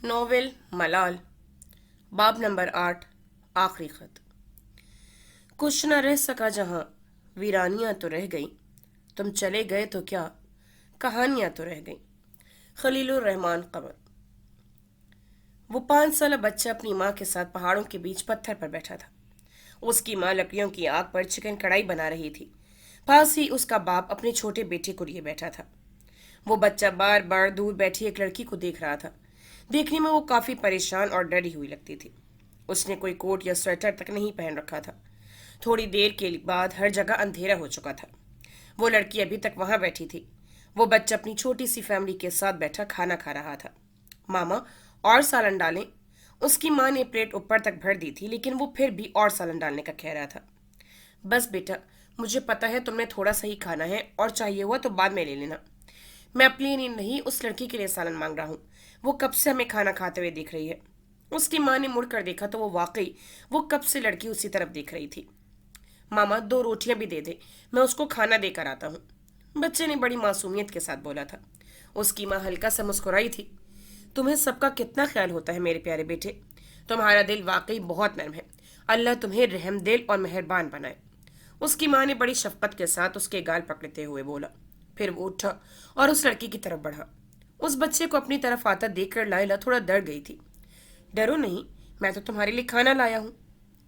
Novel ملال باب number 8 آخری خط کچھ نہ رہ سکا جہاں ویرانیاں تو رہ گئیں تم چلے گئے تو کیا کہانیاں تو رہ گئیں خلیل الرحمن قمر وہ 5 سالہ بچہ اپنی ماں کے ساتھ پہاڑوں کے بیچ پتھر پر بیٹھا تھا۔ اس کی ماں لکڑیوں کی آگ پر چکن کڑھائی بنا رہی تھی۔ پاس ہی اس کا باپ اپنے چھوٹے بیٹے کو لیے بیٹھا تھا۔ وہ بچہ بار بار دور بیٹھی ایک لڑکی کو دیکھ رہا تھا۔ دیکھنے میں وہ کافی پریشان اور ڈری ہوئی لگتی تھی۔ اس نے کوئی کوٹ یا سویٹر تک نہیں پہن رکھا تھا۔ تھوڑی دیر کے بعد ہر جگہ اندھیرا ہو چکا تھا۔ وہ لڑکی ابھی تک وہاں بیٹھی تھی۔ وہ بچہ اپنی چھوٹی سی فیملی کے ساتھ بیٹھا کھانا کھا رہا تھا۔ ماما اور سالن ڈالیں؟ اس کی ماں نے پلیٹ اوپر تک بھر دی تھی، لیکن وہ پھر بھی اور سالن ڈالنے کا کہہ رہا تھا۔ بس بیٹا، مجھے پتا ہے تم نے تھوڑا سا ہی کھانا ہے، اور چاہیے ہوا تو بعد میں لے لینا۔ میں اپنے لیے نہیں، اس لڑکی کے لیے سالن مانگ رہا ہوں۔ وہ کب سے ہمیں کھانا کھاتے ہوئے دیکھ رہی ہے۔ اس کی ماں نے مڑ کر دیکھا تو وہ کب سے لڑکی اسی طرف دیکھ رہی تھی۔ ماما 2 روٹیاں بھی دے دے، میں اس کو کھانا دے کر آتا ہوں، بچے نے بڑی معصومیت کے ساتھ بولا تھا۔ اس کی ماں ہلکا سا مسکرائی تھی۔ تمہیں سب کا کتنا خیال ہوتا ہے میرے پیارے بیٹے، تمہارا دل واقعی بہت نرم ہے۔ اللہ تمہیں رحم دل اور مہربان بنائے۔ اس کی ماں نے بڑی شفقت کے ساتھ اس کے گال پکڑتے ہوئے بولا۔ پھر وہ اٹھا اور اس لڑکی کی طرف بڑھا۔ اس بچے کو اپنی طرف آتا دیکھ کر لائلہ تھوڑا ڈر گئی تھی۔ ڈرو نہیں، میں تو تمہارے لیے کھانا لایا ہوں،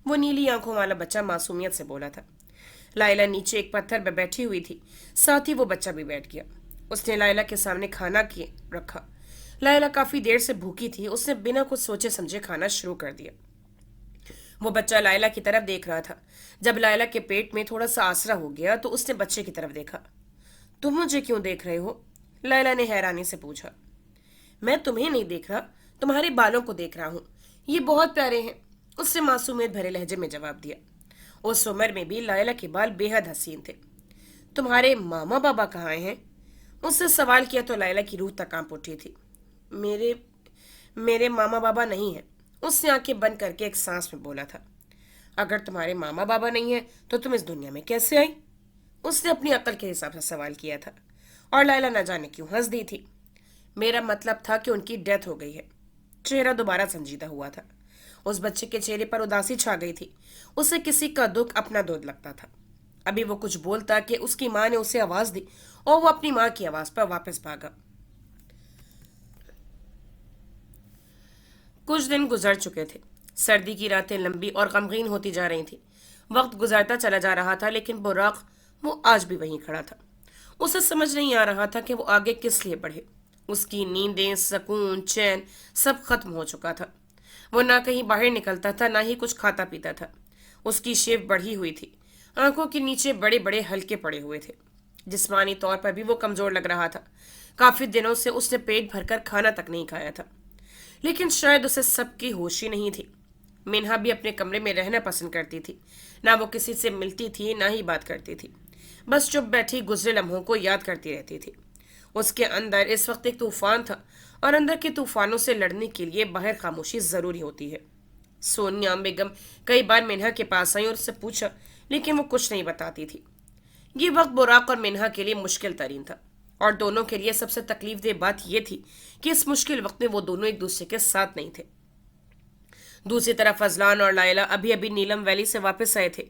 وہ نیلی آنکھوں والا بچہ معصومیت سے بولا تھا۔ لائلہ نیچے ایک پتھر پہ بیٹھی ہوئی تھی، ساتھ ہی وہ بچہ بھی بیٹھ گیا۔ اس نے لائلہ کے سامنے کھانا کیے رکھا۔ لائلہ کافی دیر سے بھوکی تھی، اس نے بنا کچھ سوچے سمجھے کھانا شروع کر دیا۔ وہ بچہ لائلہ کی طرف دیکھ رہا تھا۔ جب لائلہ کے پیٹ میں تھوڑا سا آسرا ہو گیا تو اس نے بچے کی طرف دیکھا۔ تم مجھے کیوں دیکھ رہے ہو؟ لائلہ نے حیرانی سے پوچھا۔ میں تمہیں نہیں دیکھ رہا، تمہارے بالوں کو دیکھ رہا ہوں، یہ بہت پیارے ہیں، اس نے معصومیت بھرے لہجے میں جواب دیا۔ اس عمر میں بھی لائلہ کے بال بے حد حسین تھے۔ تمہارے ماما بابا کہاں ہیں؟ اس سے سوال کیا تو لائلہ کی روح تک کانپ اٹھی تھی۔ میرے میرے ماما بابا نہیں ہیں، اس نے آنکھیں بند کر کے ایک سانس میں بولا تھا۔ اگر تمہارے ماما بابا نہیں ہیں تو تم اس دنیا میں کیسے آئی؟ اس نے اپنی عقل کے حساب سے سوال کیا تھا، اور لائلہ نہ جانے کیوں ہنس دی تھی۔ میرا مطلب تھا کہ ان کی ڈیتھ ہو گئی ہے۔ چہرہ دوبارہ سنجیدہ ہوا تھا۔ اس بچے کے چہرے پر اداسی چھا گئی تھی۔ اسے کسی کا دکھ اپنا دودھ لگتا تھا۔ ابھی وہ کچھ بولتا کہ اس کی ماں نے اسے آواز دی اور وہ اپنی ماں کی آواز پر واپس بھاگا۔ کچھ دن گزر چکے تھے۔ سردی کی راتیں لمبی اور غمگین ہوتی جا رہی تھیں۔ وقت گزرتا چلا جا رہا تھا، لیکن براق وہ آج بھی وہیں کھڑا تھا۔ اسے سمجھ نہیں آ رہا تھا کہ وہ آگے کس لیے بڑھے۔ اس کی نیندیں، سکون، چین سب ختم ہو چکا تھا۔ وہ نہ کہیں باہر نکلتا تھا، نہ ہی کچھ کھاتا پیتا تھا۔ اس کی شیف بڑھی ہوئی تھی، آنکھوں کے نیچے بڑے بڑے ہلکے پڑے ہوئے تھے۔ جسمانی طور پر بھی وہ کمزور لگ رہا تھا۔ کافی دنوں سے اس نے پیٹ بھر کر کھانا تک نہیں کھایا تھا، لیکن شاید اسے سب کی ہوش ہی نہیں تھی۔ منہا بھی اپنے کمرے میں رہنا پسند کرتی تھی، نہ وہ کسی سے ملتی تھی نہ ہی بات کرتی تھی، بس چپ بیٹھی گزرے لمحوں کو یاد کرتی رہتی تھی۔ اس کے اندر اس وقت ایک طوفان تھا، اور اندر کے طوفانوں سے لڑنے کے لیے باہر خاموشی ضروری ہوتی ہے۔ سونیا بیگم کئی بار منہا کے پاس آئی اور اس سے پوچھا، لیکن وہ کچھ نہیں بتاتی تھی۔ یہ وقت براق اور منہا کے لیے مشکل ترین تھا، اور دونوں کے لیے سب سے تکلیف دہ بات یہ تھی کہ اس مشکل وقت میں وہ دونوں ایک دوسرے کے ساتھ نہیں تھے۔ دوسری طرف فضلان اور لائلہ ابھی ابھی نیلم ویلی سے واپس آئے تھے۔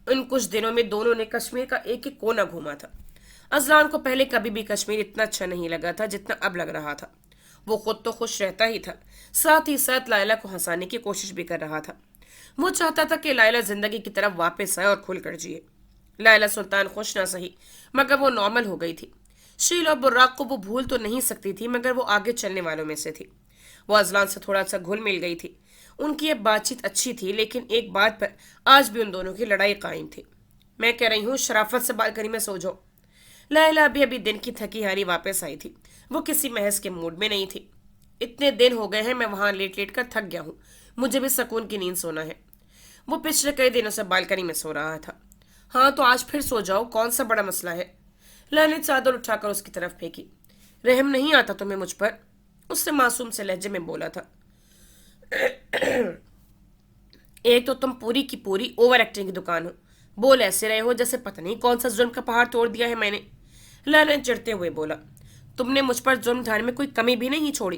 ان کچھ دنوں میں دونوں نے کشمیر کا ایک ایک کونا گھوما تھا۔ اذلان کو پہلے کبھی بھی کشمیر اتنا اچھا نہیں لگا تھا جتنا اب لگ رہا تھا۔ وہ خود تو خوش رہتا ہی تھا، ساتھ ہی ساتھ لائلہ کو ہنسانے کی کوشش بھی کر رہا تھا۔ وہ چاہتا تھا کہ لائلہ زندگی کی طرف واپس آئے اور کھل کر جیے۔ لائلہ سلطان خوش نہ سہی، مگر وہ نارمل ہو گئی تھی۔ شیل اور براق کو وہ بھول تو نہیں سکتی تھی، مگر وہ آگے چلنے والوں میں سے تھی۔ وہ اذلان سے تھوڑا سا گھل مل گئی تھی۔ ان کی یہ بات چیت اچھی تھی، لیکن ایک بات پر آج بھی ان دونوں کی لڑائی قائم تھی۔ میں کہہ رہی ہوں شرافت سے بالکنی میں سو جاؤ۔ لائلہ ابھی ابھی دن کی تھکی ہاری واپس آئی تھی۔ وہ کسی محض کے موڈ میں نہیں تھی۔ اتنے دن ہو گئے ہیں میں وہاں لیٹ لیٹ کر تھک گیا ہوں، مجھے بھی سکون کی نیند سونا ہے۔ وہ پچھلے کئی دنوں سے بالکنی میں سو رہا تھا۔ ہاں تو آج پھر سو جاؤ، کون سا بڑا مسئلہ ہے؟ لائلہ نے چادر اٹھا کر اس کی طرف پھینکی۔ رحم نہیں آتا تمہیں مجھ پر؟ اس نے معصوم سے لہجے میں بولا تھا۔ ایک تو تم پوری کی پوری اوور ایکٹنگ کی دکان ہو، بول ایسے رہے ہو جیسے پتہ نہیں کون سا ظلم کا پہاڑ توڑ دیا ہے میں نے۔ لائلہ نے چڑھتے ہوئے بولا۔ تم نے مجھ پر ظلم ڈھانے میں کوئی کمی بھی نہیں چھوڑی۔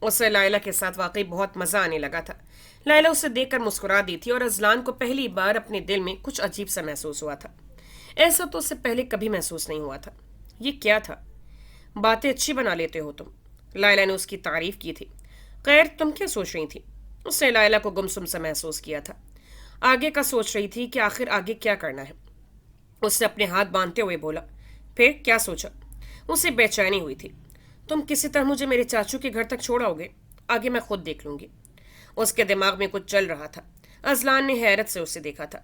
اسے لائلہ کے ساتھ واقعی بہت مزہ آنے لگا تھا۔ لائلہ اسے دیکھ کر مسکرا دی تھی اور اذلان کو پہلی بار اپنے دل میں کچھ عجیب سا محسوس ہوا تھا۔ ایسا تو اسے پہلے کبھی محسوس نہیں ہوا تھا۔ یہ کیا تھا؟ باتیں اچھی بنا لیتے ہو تم، لائلہ نے اس کی تعریف کی تھی۔ خیر تم کیا سوچ رہی تھی؟ اس نے لائلہ کو گمسم سا محسوس کیا تھا۔ آگے کا سوچ رہی تھی کہ آخر آگے کیا کرنا ہے۔ اس نے اپنے ہاتھ باندھتے ہوئے بولا۔ پھر کیا سوچا؟ اسے بے چینی ہوئی تھی۔ تم کسی طرح مجھے میرے چاچو کے گھر تک چھوڑ آؤ گے، آگے میں خود دیکھ لوں گی۔ اس کے دماغ میں کچھ چل رہا تھا۔ اذلان نے حیرت سے اسے دیکھا تھا۔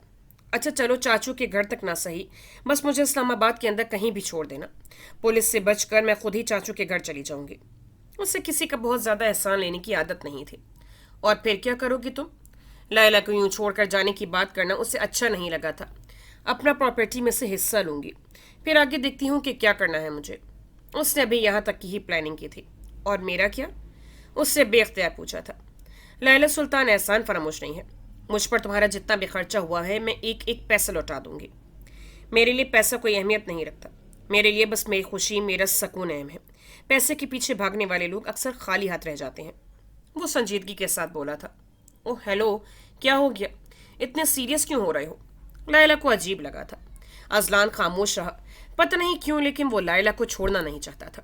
اچھا چلو چاچو کے گھر تک نہ صحیح، بس مجھے اسلام آباد کے اندر کہیں بھی چھوڑ دینا، پولیس سے بچ کر میں خود ہی چاچو کے گھر چلی جاؤں گی۔ اسے کسی کا بہت زیادہ احسان لینے کی عادت نہیں تھی۔ اور پھر کیا کرو گی تم؟ لائلہ کو یوں چھوڑ کر جانے کی بات کرنا اسے اچھا نہیں لگا تھا۔ اپنا پراپرٹی میں سے حصہ لوں گی، پھر آگے دیکھتی ہوں کہ کیا کرنا ہے مجھے۔ اس نے ابھی یہاں تک کی ہی پلاننگ کی تھی۔ اور میرا کیا؟ اس سے بے اختیار پوچھا تھا۔ لائلہ سلطان احسان فراموش نہیں ہے، مجھ پر تمہارا جتنا بھی خرچہ ہوا ہے میں ایک ایک پیسہ لوٹا دوں گی۔ میرے لیے پیسہ کوئی اہمیت نہیں رکھتا، میرے لیے بس میری خوشی میرا سکون اہم ہے۔ پیسے کے پیچھے بھاگنے والے لوگ اکثر خالی ہاتھ رہ جاتے ہیں۔ وہ سنجیدگی کے ساتھ بولا تھا۔ اوہ ہیلو، کیا ہو گیا؟ اتنے سیریس کیوں ہو رہے ہو؟ لائلہ کو عجیب لگا تھا۔ اذلان خاموش رہا، پتہ نہیں کیوں لیکن وہ لائلہ کو چھوڑنا نہیں چاہتا تھا۔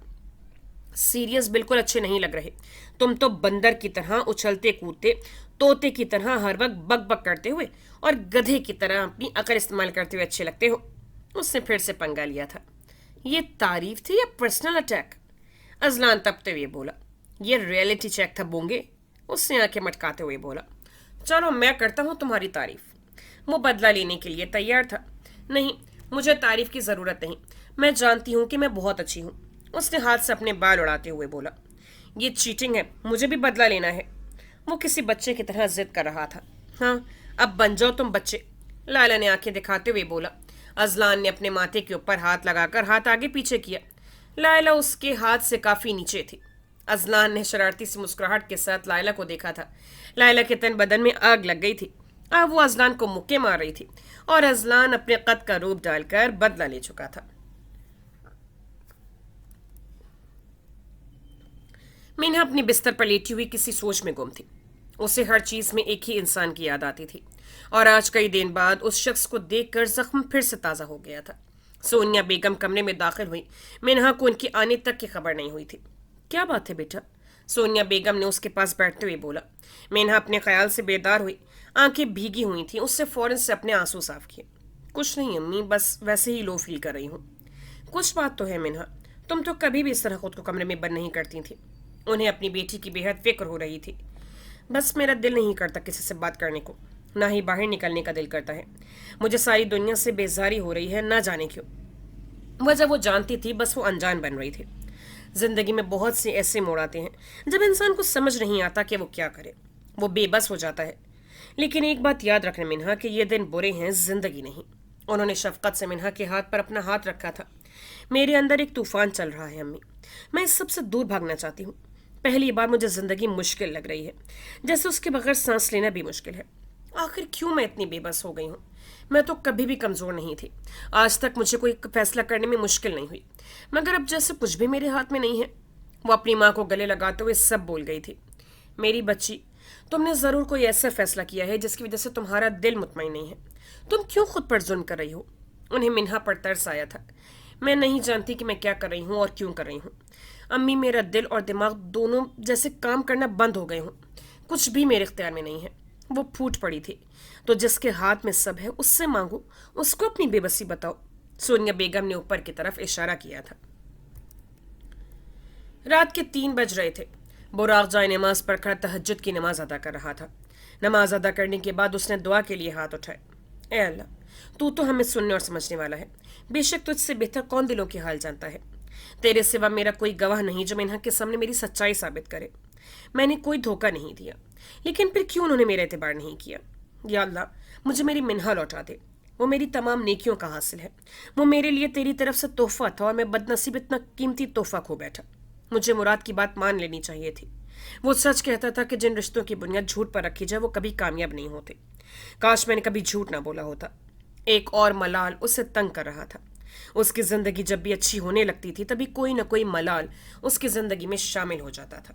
سیریس بالکل اچھے نہیں لگ رہے، تم تو بندر کی طرح اچھلتے کودتے، طوطے کی طرح ہر وقت بک بک کرتے ہوئے اور گدھے کی طرح اپنی عقل استعمال کرتے ہوئے اچھے لگتے ہو۔ اس نے پھر سے پنگا لیا تھا۔ یہ تعریف تھی یا پرسنل اٹیک؟ اذلان تپتے ہوئے بولا۔ یہ ریئلٹی چیک تھا بونگے، اس نے آنکھیں مٹکاتے ہوئے بولا۔ چلو میں کرتا ہوں تمہاری تعریف۔ وہ بدلہ لینے کے لیے تیار تھا۔ نہیں، مجھے تعریف کی ضرورت نہیں، میں جانتی ہوں کہ میں بہت اچھی ہوں۔ اس نے ہاتھ سے اپنے بال اڑاتے ہوئے بولا۔ یہ چیٹنگ ہے، مجھے بھی بدلہ لینا ہے۔ وہ کسی بچے کی طرح ضد کر رہا تھا۔ ہاں اب بن جاؤ تم بچے، لائلہ نے آنکھیں دکھاتے ہوئے بولا۔ اذلان نے اپنے ماتھے کے اوپر ہاتھ لگا کر ہاتھ آگے پیچھے کیا۔ لائلہ اس کے ہاتھ سے کافی نیچے تھی۔ اذلان نے شرارتی سی مسکراہٹ کے ساتھ لائلہ کو دیکھا تھا۔ لائلہ کے تن بدن میں آگ لگ گئی تھی۔ اب وہ اذلان کو مکے مار رہی تھی اور اذلان اپنے قد کا روپ ڈال کر بدلہ لے چکا تھا۔ مینہا اپنی بستر پر لیٹی ہوئی کسی سوچ میں گم تھی۔ اسے ہر چیز میں ایک ہی انسان کی یاد آتی تھی، اور آج کئی دن بعد اس شخص کو دیکھ کر زخم پھر سے تازہ ہو گیا تھا۔ سونیا بیگم کمرے میں داخل ہوئی۔ مینہا کو ان کی آنے تک کی خبر نہیں ہوئی تھی۔ کیا بات ہے بیٹا؟ سونیا بیگم نے اس کے پاس بیٹھتے ہوئے بولا۔ مینہا اپنے خیال سے بیدار ہوئی، آنکھیں بھیگی ہوئی تھیں۔ اس سے فوراً سے اپنے آنسو صاف کیے۔ کچھ نہیں امی، بس ویسے ہی لو فیل کر رہی ہوں۔ کچھ بات تو ہے مینہا، تم تو کبھی بھی اس طرح خود کو کمرے میں بند نہیں کرتی تھی۔ انہیں اپنی بیٹی کی بے حد فکر ہو رہی تھی۔ بس میرا دل نہیں کرتا کسی سے بات کرنے کو، نہ ہی باہر نکلنے کا دل کرتا ہے۔ مجھے ساری دنیا سے بیزاری ہو رہی ہے، نہ جانے کیوں۔ وجہ وہ جانتی تھی، بس وہ انجان بن رہی تھی۔ زندگی میں بہت سے ایسے موڑ آتے ہیں جب انسان کو سمجھ نہیں آتا کہ وہ کیا کرے، وہ بے بس ہو جاتا ہے۔ لیکن ایک بات یاد رکھنا مینہا کہ یہ دن برے ہیں، زندگی نہیں۔ انہوں نے شفقت سے مینہا کے ہاتھ پر اپنا ہاتھ رکھا تھا۔ میرے اندر ایک طوفان چل رہا ہے امی، میں اس سب سے دور بھاگنا چاہتی ہوں۔ پہلی بار مجھے زندگی مشکل لگ رہی ہے، جیسے اس کے بغیر سانس لینا بھی مشکل ہے۔ آخر کیوں میں اتنی بے بس ہو گئی ہوں؟ میں تو کبھی بھی کمزور نہیں تھی، آج تک مجھے کوئی فیصلہ کرنے میں مشکل نہیں ہوئی، مگر اب جیسے کچھ بھی میرے ہاتھ میں نہیں ہے۔ وہ اپنی ماں کو گلے لگاتے ہوئے سب بول گئی تھی۔ میری بچی، تم نے ضرور کوئی ایسا فیصلہ کیا ہے جس کی وجہ سے تمہارا دل مطمئن نہیں ہے۔ تم کیوں خود پر ظلم کر رہی ہو؟ انہیں مینہا پر ترس آیا تھا۔ میں نہیں جانتی کہ میں کیا کر رہی ہوں اور کیوں کر رہی ہوں امی، میرا دل اور دماغ دونوں جیسے کام کرنا بند ہو گئے ہوں، کچھ بھی میرے اختیار میں نہیں ہے۔ وہ پھوٹ پڑی تھی۔ تو جس کے ہاتھ میں سب ہے اس سے مانگو، اس کو اپنی بے بسی بتاؤ۔ سونیا بیگم نے اوپر کی طرف اشارہ کیا تھا۔ رات کے 3 بج رہے تھے۔ براق جائے نماز پڑھ کر تہجد کی نماز ادا کر رہا تھا۔ نماز ادا کرنے کے بعد اس نے دعا کے لیے ہاتھ اٹھائے۔ اے اللہ، تو ہمیں سننے اور سمجھنے والا ہے، بے شک تجھ سے بہتر کون دلوں کے حال جانتا ہے۔ تیرے سوا میرا کوئی گواہ نہیں جو مینہا کے سامنے میری سچائی ثابت کرے۔ میں نے کوئی دھوکہ نہیں دیا، لیکن پھر کیوں انہوں نے میرا اعتبار نہیں کیا؟ یا اللہ، مجھے میری مینہا لوٹا دے، وہ میری تمام نیکیوں کا حاصل ہے، وہ میرے لیے تیری طرف سے تحفہ تھا اور میں بد نصیب اتنا قیمتی تحفہ کھو بیٹھا۔ مجھے مراد کی بات مان لینی چاہیے تھی۔ وہ سچ کہتا تھا کہ جن رشتوں کی بنیاد جھوٹ پر رکھی جائے وہ کبھی کامیاب نہیں ہوتے۔ کاش میں نے کبھی جھوٹ نہ بولا ہوتا۔ ایک اور ملال اسے تنگ کر رہا تھا۔ اس کی زندگی جب بھی اچھی ہونے لگتی تھی تبھی کوئی نہ کوئی ملال اس کی زندگی میں شامل ہو جاتا تھا۔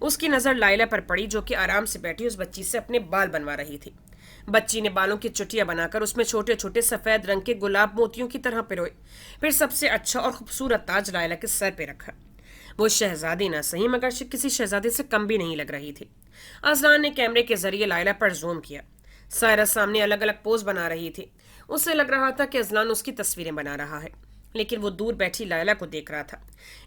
اس کی نظر لائلہ پر پڑی جو کہ آرام سے بیٹھی اس بچی سے اپنے بال بنوا رہی تھی۔ بچی نے بالوں کی چٹیاں بنا کر اس میں چھوٹے چھوٹے سفید رنگ کے گلاب موتیوں کی طرح پروئے، پھر سب سے اچھا اور خوبصورت تاج لائلہ کے سر پہ رکھا۔ وہ شہزادی نہ صحیح مگر کسی شہزادی سے کم بھی نہیں لگ رہی تھی۔ اذلان نے کیمرے کے ذریعے لائلہ پر زوم کیا۔ سائرہ سامنے الگ الگ پوز بنا رہی تھی۔ اسے لگ رہا تھا کہ اذلان اس کی تصویریں بنا رہا ہے، لیکن وہ دور بیٹھی لائلہ کو دیکھ رہا تھا۔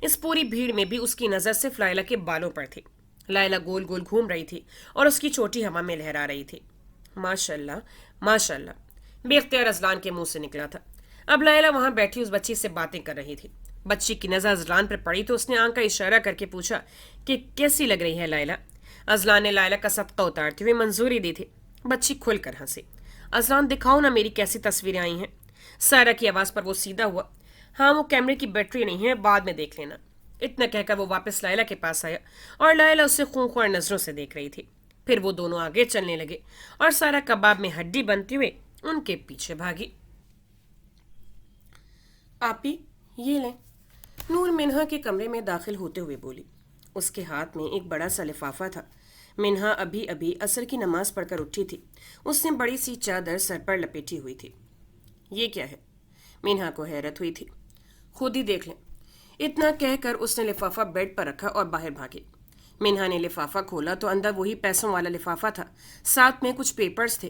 اس پوری بھیڑ میں بھی اس کی نظر صرف لائلہ کے بالوں پر تھی۔ لائلہ گول گول گھوم رہی تھی اور اس کی چوٹی ہوا میں لہرا رہی تھی۔ ماشاء اللہ، ماشاء اللہ، بے اختیار اذلان کے منہ سے نکلا تھا۔ اب لائلہ وہاں بیٹھی اس بچی سے باتیں کر رہی تھی۔ بچی کی نظر اذلان پر پڑی تو اس نے آنکھ کا اشارہ کر کے پوچھا کہ کیسی لگ رہی ہے لائلہ؟ اذلان نے لائلہ کا صدقہ اتارتے ہوئے منظوری دی تھی۔ بچی کھل کر ہنسی۔ اذلان دکھاؤ نا میری کیسی تصویریں آئی ہیں۔ سائرہ کی آواز پر وہ سیدھا ہوا۔ ہاں وہ کیمرے کی بیٹری نہیں ہے، بعد میں دیکھ لینا۔ اتنا کہہ کر وہ واپس لائلہ کے پاس آیا اور لائلہ اسے خونخوار نظروں سے دیکھ رہی تھی۔ پھر وہ دونوں آگے چلنے لگے اور سارا کباب میں ہڈی بنتے ہوئے ان کے پیچھے بھاگی۔ آپی یہ لیں، نور منہا کے کمرے میں داخل ہوتے ہوئے بولی۔ اس کے ہاتھ میں ایک بڑا سا لفافہ تھا۔ منہا ابھی ابھی عصر کی نماز پڑھ کر اٹھی تھی۔ اس نے بڑی سی چادر سر پر لپیٹی ہوئی تھی۔ یہ کیا ہے؟ منہا کو حیرت ہوئی تھی۔ خود ہی دیکھ لیں۔ اتنا کہہ کر اس نے لفافہ بیڈ پر رکھا اور باہر بھاگی۔ منہا نے لفافہ کھولا تو اندر وہی پیسوں والا لفافہ تھا، ساتھ میں کچھ پیپرز تھے۔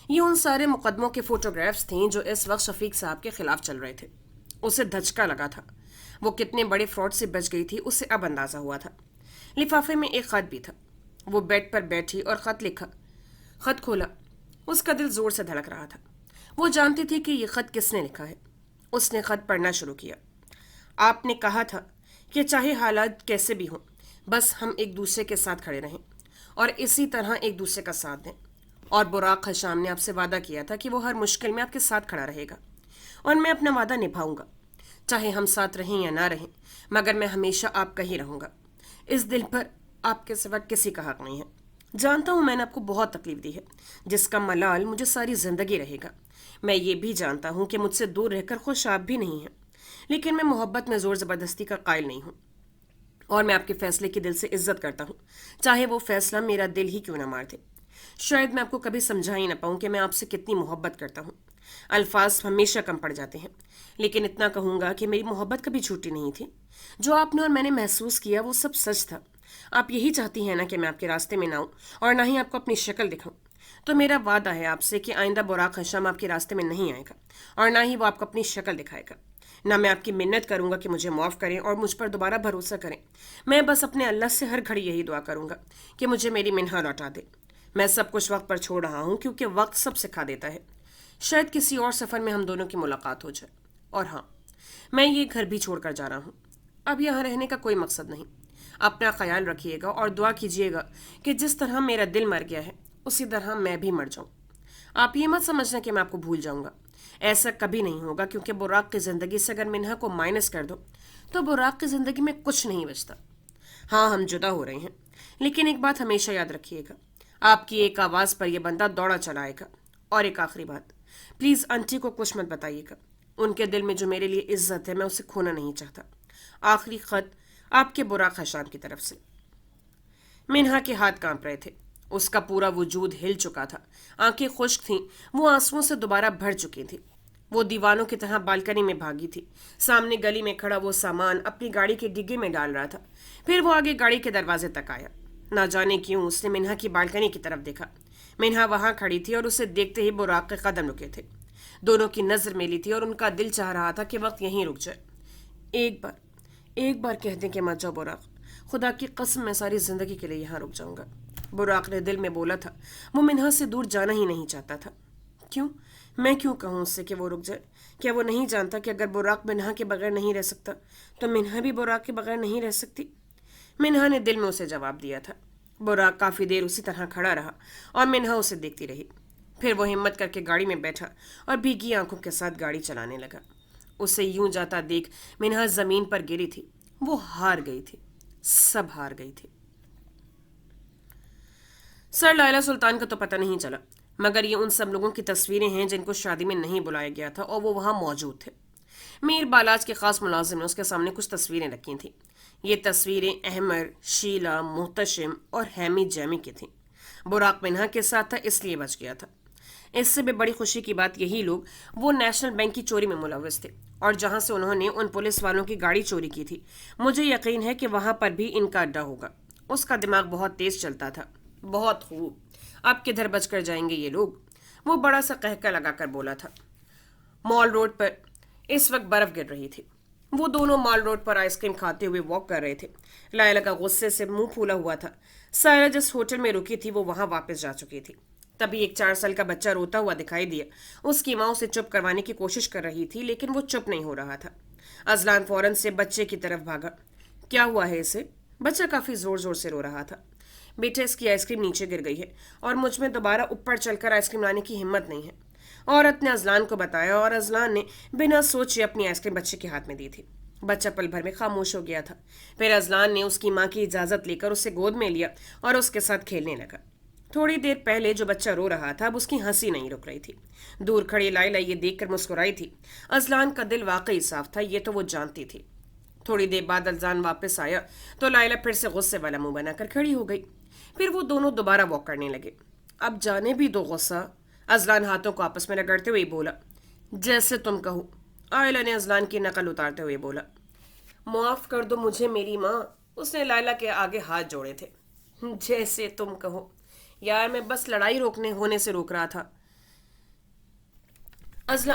یہ ان سارے مقدموں کے فوٹوگرافز تھیں جو اس وقت شفیق صاحب کے خلاف چل رہے تھے۔ اسے دھچکا لگا تھا۔ وہ کتنے بڑے فراڈ سے بچ گئی تھی اسے اب اندازہ ہوا تھا۔ لفافے میں ایک خط بھی تھا۔ وہ بیڈ پر بیٹھی اور خط لکھا۔ خط کھولا۔ اس کا دل زور سے دھڑک رہا تھا۔ وہ جانتی تھی کہ یہ خط کس نے لکھا ہے۔ اس نے خط پڑھنا شروع کیا۔ آپ نے کہا تھا کہ چاہے حالات کیسے بھی ہوں، بس ہم ایک دوسرے کے ساتھ کھڑے رہیں اور اسی طرح ایک دوسرے کا ساتھ دیں۔ اور براق خشام نے آپ سے وعدہ کیا تھا کہ وہ ہر مشکل میں آپ کے ساتھ کھڑا رہے گا، اور میں اپنا وعدہ نبھاؤں گا، چاہے ہم ساتھ رہیں یا نہ رہیں، مگر میں ہمیشہ آپ کا ہی رہوں گا۔ اس دل پر آپ کے سوا کسی کا حق نہیں ہے۔ جانتا ہوں میں نے آپ کو بہت تکلیف دی ہے، جس کا ملال مجھے ساری زندگی رہے گا۔ میں یہ بھی جانتا ہوں کہ مجھ سے دور رہ کر خوش آپ بھی نہیں ہیں، لیکن میں محبت میں زور زبردستی کا قائل نہیں ہوں، اور میں آپ کے فیصلے کی دل سے عزت کرتا ہوں، چاہے وہ فیصلہ میرا دل ہی کیوں نہ مار دے۔ شاید میں آپ کو کبھی سمجھا ہی نہ پاؤں کہ میں آپ سے کتنی محبت کرتا ہوں۔ الفاظ ہمیشہ کم پڑ جاتے ہیں، لیکن اتنا کہوں گا کہ میری محبت کبھی جھوٹی نہیں تھی۔ جو آپ نے اور میں نے محسوس کیا وہ سب سچ تھا۔ آپ یہی چاہتی ہیں نا کہ میں آپ کے راستے میں نہ آؤں اور نہ ہی آپ کو اپنی شکل دکھاؤں؟ تو میرا وعدہ ہے آپ سے کہ آئندہ براق خشم آپ کے راستے میں نہیں آئے گا، اور نہ ہی وہ آپ کو اپنی شکل دکھائے گا۔ نہ میں آپ کی منت کروں گا کہ مجھے معاف کریں اور مجھ پر دوبارہ بھروسہ کریں۔ میں بس اپنے اللہ سے ہر گھڑی یہی دعا کروں گا کہ مجھے میری منہا لوٹا دے۔ میں سب کچھ وقت پر چھوڑ رہا ہوں کیونکہ وقت سب سکھا دیتا ہے۔ شاید کسی اور سفر میں ہم دونوں کی ملاقات ہو جائے۔ اور ہاں، میں یہ گھر بھی چھوڑ کر جا رہا ہوں۔ اب یہاں رہنے کا کوئی مقصد نہیں۔ اپنا خیال رکھیے گا اور دعا کیجیے گا کہ جس طرح میرا دل مر گیا ہے اسی طرح میں بھی مر جاؤں۔ آپ یہ مت سمجھنا کہ میں آپ کو بھول جاؤں گا، ایسا کبھی نہیں ہوگا، کیونکہ براق کی زندگی سے اگر منہا کو مائنس کر دو تو براق کی زندگی میں کچھ نہیں بچتا۔ ہاں ہم جدا ہو رہے ہیں، لیکن ایک بات ہمیشہ یاد رکھیے گا، آپ کی ایک آواز پر یہ بندہ دوڑا چلا آئے گا۔ اور ایک آخری بات، پلیز انٹی کو کچھ مت بتائیے گا۔ ان کے دل میں جو میرے لیے عزت ہے میں اسے کھونا نہیں چاہتا۔ آخری خط آپ کے براق خشام کی طرف سے۔ منہا کے ہاتھ کانپ رہے تھے، اس کا پورا وجود ہل چکا تھا، آنکھیں خشک تھیں، وہ آنسوؤں سے دوبارہ بھر چکی تھی۔ وہ دیوانوں کی طرح بالکنی میں بھاگی تھی۔ سامنے گلی میں کھڑا وہ سامان اپنی گاڑی کے ڈگے میں ڈال رہا تھا۔ پھر وہ آگے گاڑی کے دروازے تک آیا۔ نہ جانے کیوں اس نے منہا کی بالکنی کی طرف دیکھا۔ منہا وہاں کھڑی تھی اور اسے دیکھتے ہی براق کے قدم رکے تھے۔ دونوں کی نظر ملی تھی اور ان کا دل چاہ رہا تھا کہ وقت یہیں رک جائے۔ ایک بار کہہ دیں کہ مت جاؤ براق، خدا کی قسم میں ساری زندگی کے لیے یہاں رک جاؤں گا۔ براق نے دل میں بولا تھا، وہ منہا سے دور جانا ہی نہیں چاہتا تھا۔ کیوں؟ میں کیوں کہوں اس سے کہ وہ رک جائے؟ کیا وہ نہیں جانتا کہ اگر براق منہا کے بغیر نہیں رہ سکتا تو منہا بھی براق کے بغیر نہیں رہ سکتی؟ منہا نے دل میں اسے جواب دیا تھا۔ براق کافی دیر اسی طرح کھڑا رہا اور منہا اسے دیکھتی رہی۔ پھر وہ ہمت کر کے گاڑی میں بیٹھا اور بھیگی آنکھوں کے ساتھ گاڑی چلانے لگا۔ اسے یوں جاتا دیکھ منہا زمین پر گری تھی۔ وہ ہار گئی تھی، سب ہار گئی تھی۔ سر لائلہ سلطان کا تو پتہ نہیں چلا، مگر یہ ان سب لوگوں کی تصویریں ہیں جن کو شادی میں نہیں بلایا گیا تھا اور وہ وہاں موجود تھے۔ میر بالاج کے خاص ملازم نے اس کے سامنے کچھ تصویریں رکھی تھیں۔ یہ تصویریں احمر، شیلا، محتشم اور ہیمی جیمی کی تھیں۔ براق منہا کے ساتھ تھا، اس لیے بچ گیا تھا۔ اس سے بھی بڑی خوشی کی بات یہی لوگ وہ نیشنل بینک کی چوری میں ملوث تھے، اور جہاں سے انہوں نے ان پولیس والوں کی گاڑی چوری کی تھی، مجھے یقین ہے کہ وہاں پر بھی ان کا اڈا ہوگا۔ اس کا دماغ بہت تیز چلتا تھا۔ بہت خوب، اب کدھر بچ کر جائیں گے یہ لوگ؟ وہ بڑا سا قہقہ لگا کر بولا تھا۔ مال روڈ پر اس وقت برف گر رہی تھی۔ وہ دونوں مال روڈ پر آئس کریم کھاتے ہوئے واک کر رہے تھے۔ لائلہ کا غصے سے منہ پھولا ہوا تھا۔ سائرہ جس ہوٹل میں رکی تھی وہ وہاں واپس جا چکی تھی۔ تبھی ایک 4 سال کا بچہ روتا ہوا دکھائی دیا۔ اس کی ماں اسے چپ کروانے کی کوشش کر رہی تھی، لیکن وہ چپ نہیں ہو رہا تھا۔ ازلان فوراً سے بچے کی طرف بھاگا۔ کیا ہوا ہے اسے؟ بچہ کافی زور زور سے رو رہا تھا۔ بیٹے، اس کی آئس کریم نیچے گر گئی ہے اور مجھ میں دوبارہ اوپر چل کر آئس کریم لانے کی ہمت نہیں ہے۔ عورت نے ازلان کو بتایا اور ازلان نے بنا سوچے اپنی آئس کریم بچے کے ہاتھ میں دی تھی۔ بچہ پل بھر میں خاموش ہو گیا تھا۔ پھر ازلان نے اس کی ماں کی اجازت لے کر اسے گود میں لیا اور اس کے ساتھ کھیلنے لگا۔ تھوڑی دیر پہلے جو بچہ رو رہا تھا اب اس کی ہنسی نہیں رک رہی تھی۔ دور کھڑی لائلہ یہ دیکھ کر مسکرائی تھی۔ ازلان کا دل واقعی صاف تھا، یہ تو وہ جانتی تھی۔ تھوڑی دیر بعد ازلان واپس آیا تو لائلہ پھر سے غصے والا منہ بنا کر کھڑی ہو گئی۔ پھر وہ دونوں دوبارہ واک کرنے لگے۔ اب جانے بھی دو غصہ، ازلان ہاتھوں کو آپس میں رگڑتے ہوئے بولا۔ جیسے تم کہو، لائلہ نے ازلان کی نقل اتارتے ہوئے بولا۔ معاف کر دو مجھے میری ماں، اس نے لائلہ کے آگے ہاتھ جوڑے تھے۔ جیسے تم کہو، یار میں بس لڑائی روکنے ہونے سے روک رہا تھا۔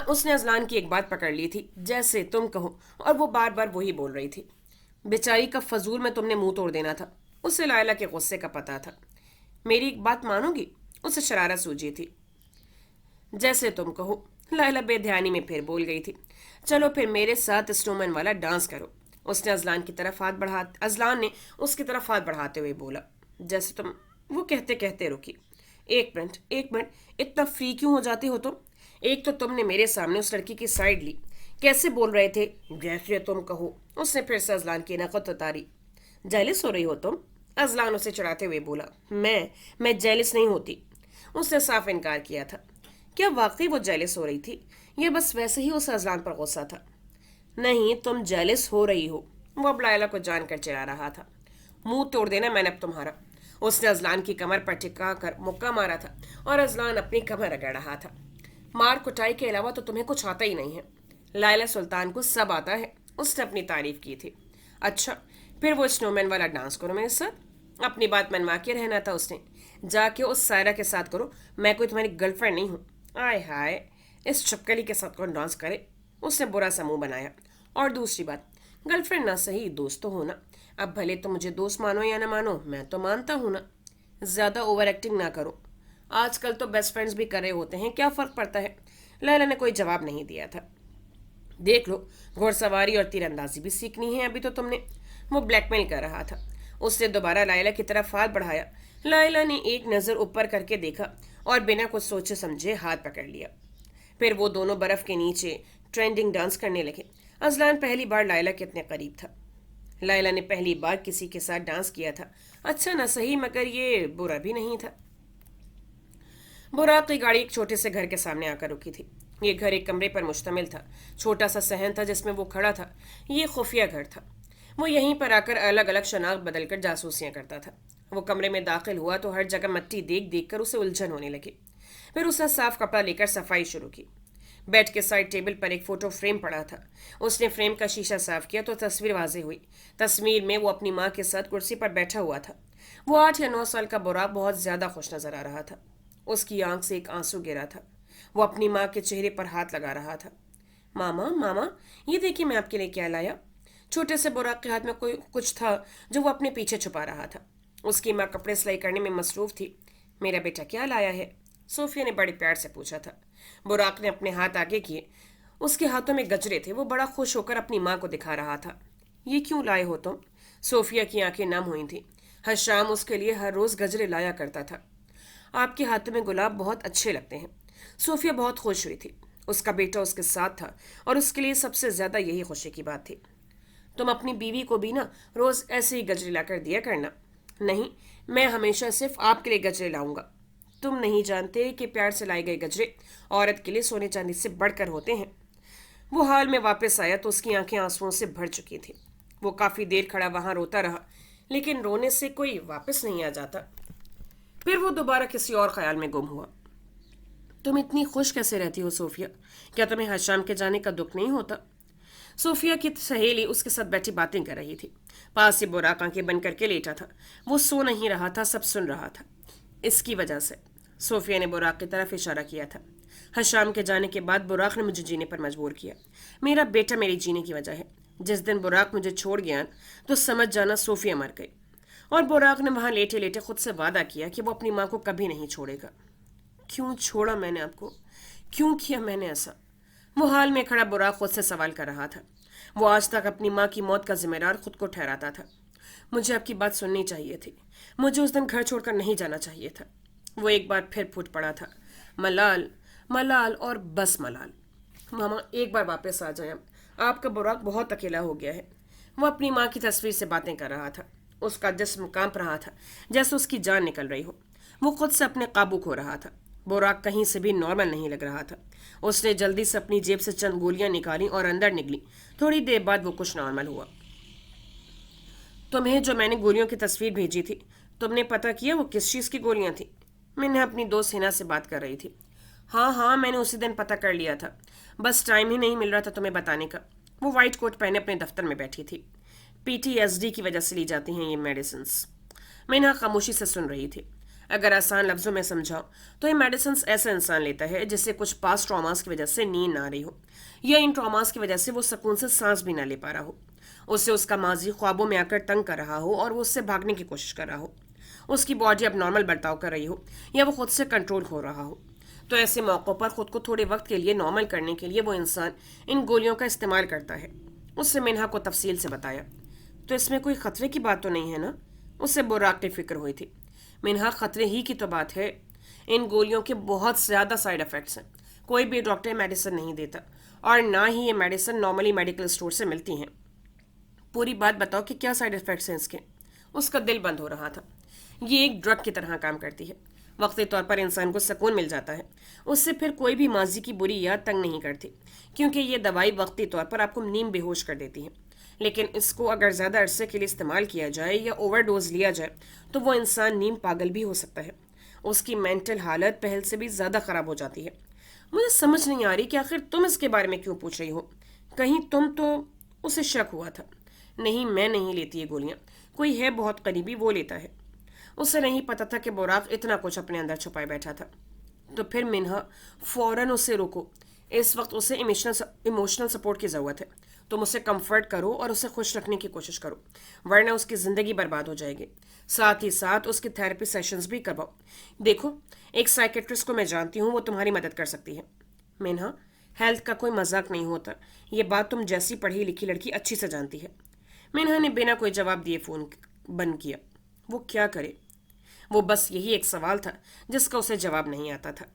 اس نے ازلان کی ایک بات پکڑ لی تھی، جیسے تم کہو، اور وہ بار بار وہی بول رہی تھی۔ بیچاری کا فضول میں تم نے منہ توڑ دینا تھا۔ اسے لائلہ کے غصے کا پتہ تھا۔ میری ایک بات مانو گی؟ اسے شرارت سوجی تھی۔ جیسے تم کہو، لائلہ بے دھیانی میں پھر بول گئی تھی۔ چلو پھر میرے ساتھ اسنومین والا ڈانس کرو۔ اس نے ازلان نے اس کی طرف ہاتھ بڑھاتے ہوئے بولا۔ جیسے تم، وہ کہتے کہتے رکی۔ ایک منٹ، اتنا فری کیوں ہو جاتے ہو تم؟ ایک تو تم نے میرے سامنے اس لڑکی کی سائڈ لی، کیسے بول رہے تھے جیسے تم کہو؟ اس نے پھر سے ازلان کی نقد اتاری۔ جیلس ہو رہی ہو تم؟ ازلان اسے چڑھاتے ہوئے بولا۔ میں جیلس نہیں ہوتی۔ اس نے صاف انکار کیا تھا۔ کیا واقعی وہ جیلس ہو رہی تھی؟ یہ بس ویسے ہی اس ازلان پر غصہ تھا۔ نہیں، تم جیلس ہو رہی ہو، وہ اب لائلہ کو جان کر چلا رہا تھا۔ منہ توڑ دینا میں نے اب تمہارا۔ اس نے ازلان کی کمر پر ٹکا کر مکہ مارا تھا اور ازلان اپنی کمر رگڑ رہا تھا۔ مار کٹائی کے علاوہ تو تمہیں کچھ آتا ہی نہیں ہے۔ لائلہ سلطان کو سب آتا ہے، اس نے اپنی تعریف کی تھی۔ اچھا، پھر وہ اسنومین والا ڈانس کرو میرے ساتھ۔ اپنی بات منوا کے رہنا تھا اس نے۔ جا کے اس سائرہ کے ساتھ کرو، میں کوئی تمہاری گرل فرینڈ نہیں ہوں۔ آئے ہائے، اس چپکلی کے ساتھ کون ڈانس کرے؟ اس نے برا سا منہ بنایا۔ اور دوسری بات، گرل فرینڈ نہ صحیح دوست تو ہونا۔ اب بھلے تو مجھے دوست مانو یا نہ مانو، میں تو مانتا ہوں نا۔ زیادہ اوور ایکٹنگ نہ کرو، آج کل تو بیسٹ فرینڈز بھی کر رہے ہوتے ہیں، کیا فرق پڑتا ہے؟ لائلہ نے کوئی جواب نہیں دیا تھا۔ دیکھ لو، گھوڑ سواری اور تیر اندازی بھی سیکھنی ہے ابھی تو تم نے۔ وہ بلیک میل کر رہا تھا۔ اس نے دوبارہ لائلہ کی طرف ہاتھ بڑھایا۔ لائلہ نے ایک نظر اوپر کر کے دیکھا اور بنا کچھ سوچے سمجھے ہاتھ پکڑ لیا۔ پھر وہ دونوں برف کے نیچے ٹرینڈنگ ڈانس کرنے لگے۔ ازلان پہلی بار لائلہ کے اتنے قریب تھا۔ لائلہ نے پہلی بار کسی کے ساتھ ڈانس کیا تھا۔ اچھا نہ صحیح، مگر یہ برا بھی نہیں تھا۔ براق کی گاڑی ایک چھوٹے سے گھر کے سامنے آ کر رکی تھی۔ یہ گھر ایک کمرے پر مشتمل تھا۔ چھوٹا سا صحن تھا جس میں وہ کھڑا تھا۔ یہ خفیہ گھر تھا۔ وہ یہیں پر آ کر الگ الگ شناخت بدل کر جاسوسیاں کرتا تھا۔ وہ کمرے میں داخل ہوا تو ہر جگہ مٹی دیکھ دیکھ کر اسے الجھن ہونے لگی۔ پھر اس نے صاف کپڑا لے کر صفائی شروع کی۔ بیڈ کے سائڈ ٹیبل پر ایک فوٹو فریم پڑا تھا۔ اس نے فریم کا شیشہ صاف کیا تو تصویر واضح ہوئی۔ تصویر میں وہ اپنی ماں کے ساتھ کرسی پر بیٹھا ہوا تھا۔ وہ 8 یا 9 سال کا براق بہت زیادہ خوش نظر آ رہا تھا۔ اس کی آنکھ سے ایک آنسو گرا تھا۔ وہ اپنی ماں کے چہرے پر ہاتھ لگا رہا تھا۔ ماما، یہ دیکھیے میں آپ کے لیے کیا لایا۔ چھوٹے سے براق کے ہاتھ میں کوئی کچھ تھا جو وہ اپنے پیچھے چھپا رہا تھا۔ اس کی ماں کپڑے سلائی کرنے میں مصروف تھی۔ میرا بیٹا کیا لایا ہے؟ صوفیہ نے بڑے پیار سے پوچھا تھا۔ براق نے اپنے ہاتھ آگے کیے۔ اس کے ہاتھوں میں گجرے تھے۔ وہ بڑا خوش ہو کر اپنی ماں کو دکھا رہا تھا۔ یہ کیوں لائے ہو تم؟ صوفیہ کی آنکھیں نم ہوئی تھیں۔ ہر شام اس کے لیے ہر روز گجرے لایا کرتا تھا۔ آپ کے ہاتھوں میں گلاب بہت اچھے لگتے ہیں۔ صوفیہ بہت خوش ہوئی تھی۔ اس کا بیٹا اس کے ساتھ تھا اور اس کے لیے سب سے زیادہ یہی خوشی کی بات تھی۔ تم اپنی بیوی کو بھی نا روز ایسے ہی گجرے لا کر دیا کرنا۔ نہیں، میں ہمیشہ صرف آپ کے لیے گجرے لاؤں گا۔ تم نہیں جانتے کہ پیار سے لائے گئے گجرے عورت کے لیے سونے چاندی سے بڑھ کر ہوتے ہیں۔ وہ حال میں واپس آیا تو اس کی آنکھیں آنسوؤں سے بھر چکی تھی۔ وہ کافی دیر کھڑا وہاں روتا رہا، لیکن رونے سے کوئی واپس نہیں آ جاتا۔ پھر وہ دوبارہ کسی اور خیال میں گم ہوا۔ تم اتنی خوش کیسے رہتی ہو صوفیہ؟ کیا تمہیں حشام کے جانے کا دکھ نہیں ہوتا؟ صوفیہ کی سہیلی اس کے ساتھ بیٹھی باتیں کر رہی تھی۔ پاس ہی براق آنکھیں بند کر کے لیٹا تھا۔ وہ سو نہیں رہا تھا، سب سن رہا تھا۔ اس کی وجہ سے صوفیہ نے براق کی طرف اشارہ کیا تھا۔ حشام کے جانے کے بعد براق نے مجھے جینے پر مجبور کیا۔ میرا بیٹا میری جینے کی وجہ ہے۔ جس دن براق مجھے چھوڑ گیا تو سمجھ جانا صوفیہ مر گئی۔ اور براق نے وہاں لیٹے لیٹے خود سے وعدہ کیا کہ وہ اپنی ماں کو کبھی نہیں چھوڑے گا۔ کیوں چھوڑا میں نے آپ کو؟ کیوں کیا میں نے ایسا؟ وہ حال میں کھڑا براق خود سے سوال کر رہا تھا۔ وہ آج تک اپنی ماں کی موت کا ذمہ دار خود کو ٹھہراتا تھا۔ مجھے آپ کی بات سننی چاہیے تھی۔ مجھے اس دن گھر چھوڑ کر نہیں جانا چاہیے تھا۔ وہ ایک بار پھر پھوٹ پڑا تھا۔ ملال، ملال اور بس ملال۔ ماما ایک بار واپس آ جائیں، آپ کا براق بہت اکیلا ہو گیا ہے۔ وہ اپنی ماں کی تصویر سے باتیں کر رہا تھا۔ اس کا جسم کانپ رہا تھا جیسے اس کی جان نکل رہی ہو۔ وہ خود سے اپنے قابو کھو رہا تھا۔ براق کہیں سے بھی نارمل نہیں لگ رہا تھا۔ اس نے جلدی سے اپنی جیب سے چند گولیاں نکالی اور اندر نگلی۔ تھوڑی دیر بعد وہ کچھ نارمل ہوا۔ تمہیں جو میں نے گولیوں کی تصویر بھیجی تھی، تم نے پتہ کیا وہ کس چیز کی گولیاں تھیں؟ میں نے اپنی دوست ہنا سے بات کر رہی تھی۔ ہاں میں نے اسی دن پتہ کر لیا تھا، بس ٹائم ہی نہیں مل رہا تھا تمہیں بتانے کا۔ وہ وائٹ کوٹ پہنے اپنے دفتر میں بیٹھی تھی۔ PTSD کی وجہ سے لی جاتی ہیں یہ میڈیسنس۔ میں نے خاموشی سے سن رہی تھی۔ اگر آسان لفظوں میں سمجھاؤ تو یہ میڈیسنس ایسا انسان لیتا ہے جسے کچھ پاس ٹراماز کی وجہ سے نیند نہ آ رہی ہو، یا ان ٹراماز کی وجہ سے وہ سکون سے سانس بھی نہ لے پا رہا ہو، اسے اس کا ماضی خوابوں میں آ کر تنگ کر رہا ہو اور وہ اس سے بھاگنے کی کوشش کر رہا ہو، اس کی باڈی اب نارمل برتاؤ کر رہی ہو یا وہ خود سے کنٹرول کھو رہا ہو۔ تو ایسے موقعوں پر خود کو تھوڑے وقت کے لیے نارمل کرنے کے لیے وہ انسان ان گولیوں کا استعمال کرتا ہے۔ اس سے منہا کو تفصیل سے بتایا۔ تو اس میں کوئی خطرے کی بات تو نہیں ہے نا؟ اس سے براق کی فکر ہوئی تھی۔ منہا خطرے ہی کی تو بات ہے۔ ان گولیوں کے بہت زیادہ سائیڈ افیکٹس ہیں۔ کوئی بھی ڈاکٹر میڈیسن نہیں دیتا، اور نہ ہی یہ میڈیسن نارملی میڈیکل اسٹور سے ملتی ہیں۔ پوری بات بتاؤ کہ کیا سائیڈ افیکٹس ہیں اس کے؟ اس کا دل بند ہو رہا تھا۔ یہ ایک ڈرگ کی طرح کام کرتی ہے۔ وقتی طور پر انسان کو سکون مل جاتا ہے، اس سے پھر کوئی بھی ماضی کی بری یاد تنگ نہیں کرتی، کیونکہ یہ دوائی وقتی طور پر آپ کو نیم بے ہوش کر دیتی ہے۔ لیکن اس کو اگر زیادہ عرصے کے لیے استعمال کیا جائے یا اوور ڈوز لیا جائے تو وہ انسان نیم پاگل بھی ہو سکتا ہے۔ اس کی مینٹل حالت پہل سے بھی زیادہ خراب ہو جاتی ہے۔ مجھے سمجھ نہیں آ رہی کہ آخر تم اس کے بارے میں کیوں پوچھ رہی ہو؟ کہیں تم تو اسے شک ہوا تھا؟ نہیں، میں نہیں لیتی یہ گولیاں، کوئی ہے بہت قریبی وہ لیتا ہے۔ اسے نہیں پتا تھا کہ براق اتنا کچھ اپنے اندر چھپائے بیٹھا تھا۔ تو پھر منہا فوراً اسے روکو۔ اس وقت اسے ایموشنل سپورٹ کی ضرورت ہے۔ تم اسے کمفرٹ کرو اور اسے خوش رکھنے کی کوشش کرو، ورنہ اس کی زندگی برباد ہو جائے گی۔ ساتھ ہی ساتھ اس کی تھراپی سیشنز بھی کرواؤ۔ دیکھو، ایک سائیکیٹرسٹ کو میں جانتی ہوں، وہ تمہاری مدد کر سکتی ہے۔ منہا، ہیلتھ کا کوئی مذاق نہیں ہوتا، یہ بات تم جیسی پڑھی لکھی لڑکی اچھی سے جانتی ہے۔ منہا نے بنا کوئی جواب دیے فون بند کیا۔ وہ کیا کرے؟ وہ بس یہی ایک سوال تھا جس کا اسے جواب نہیں آتا تھا۔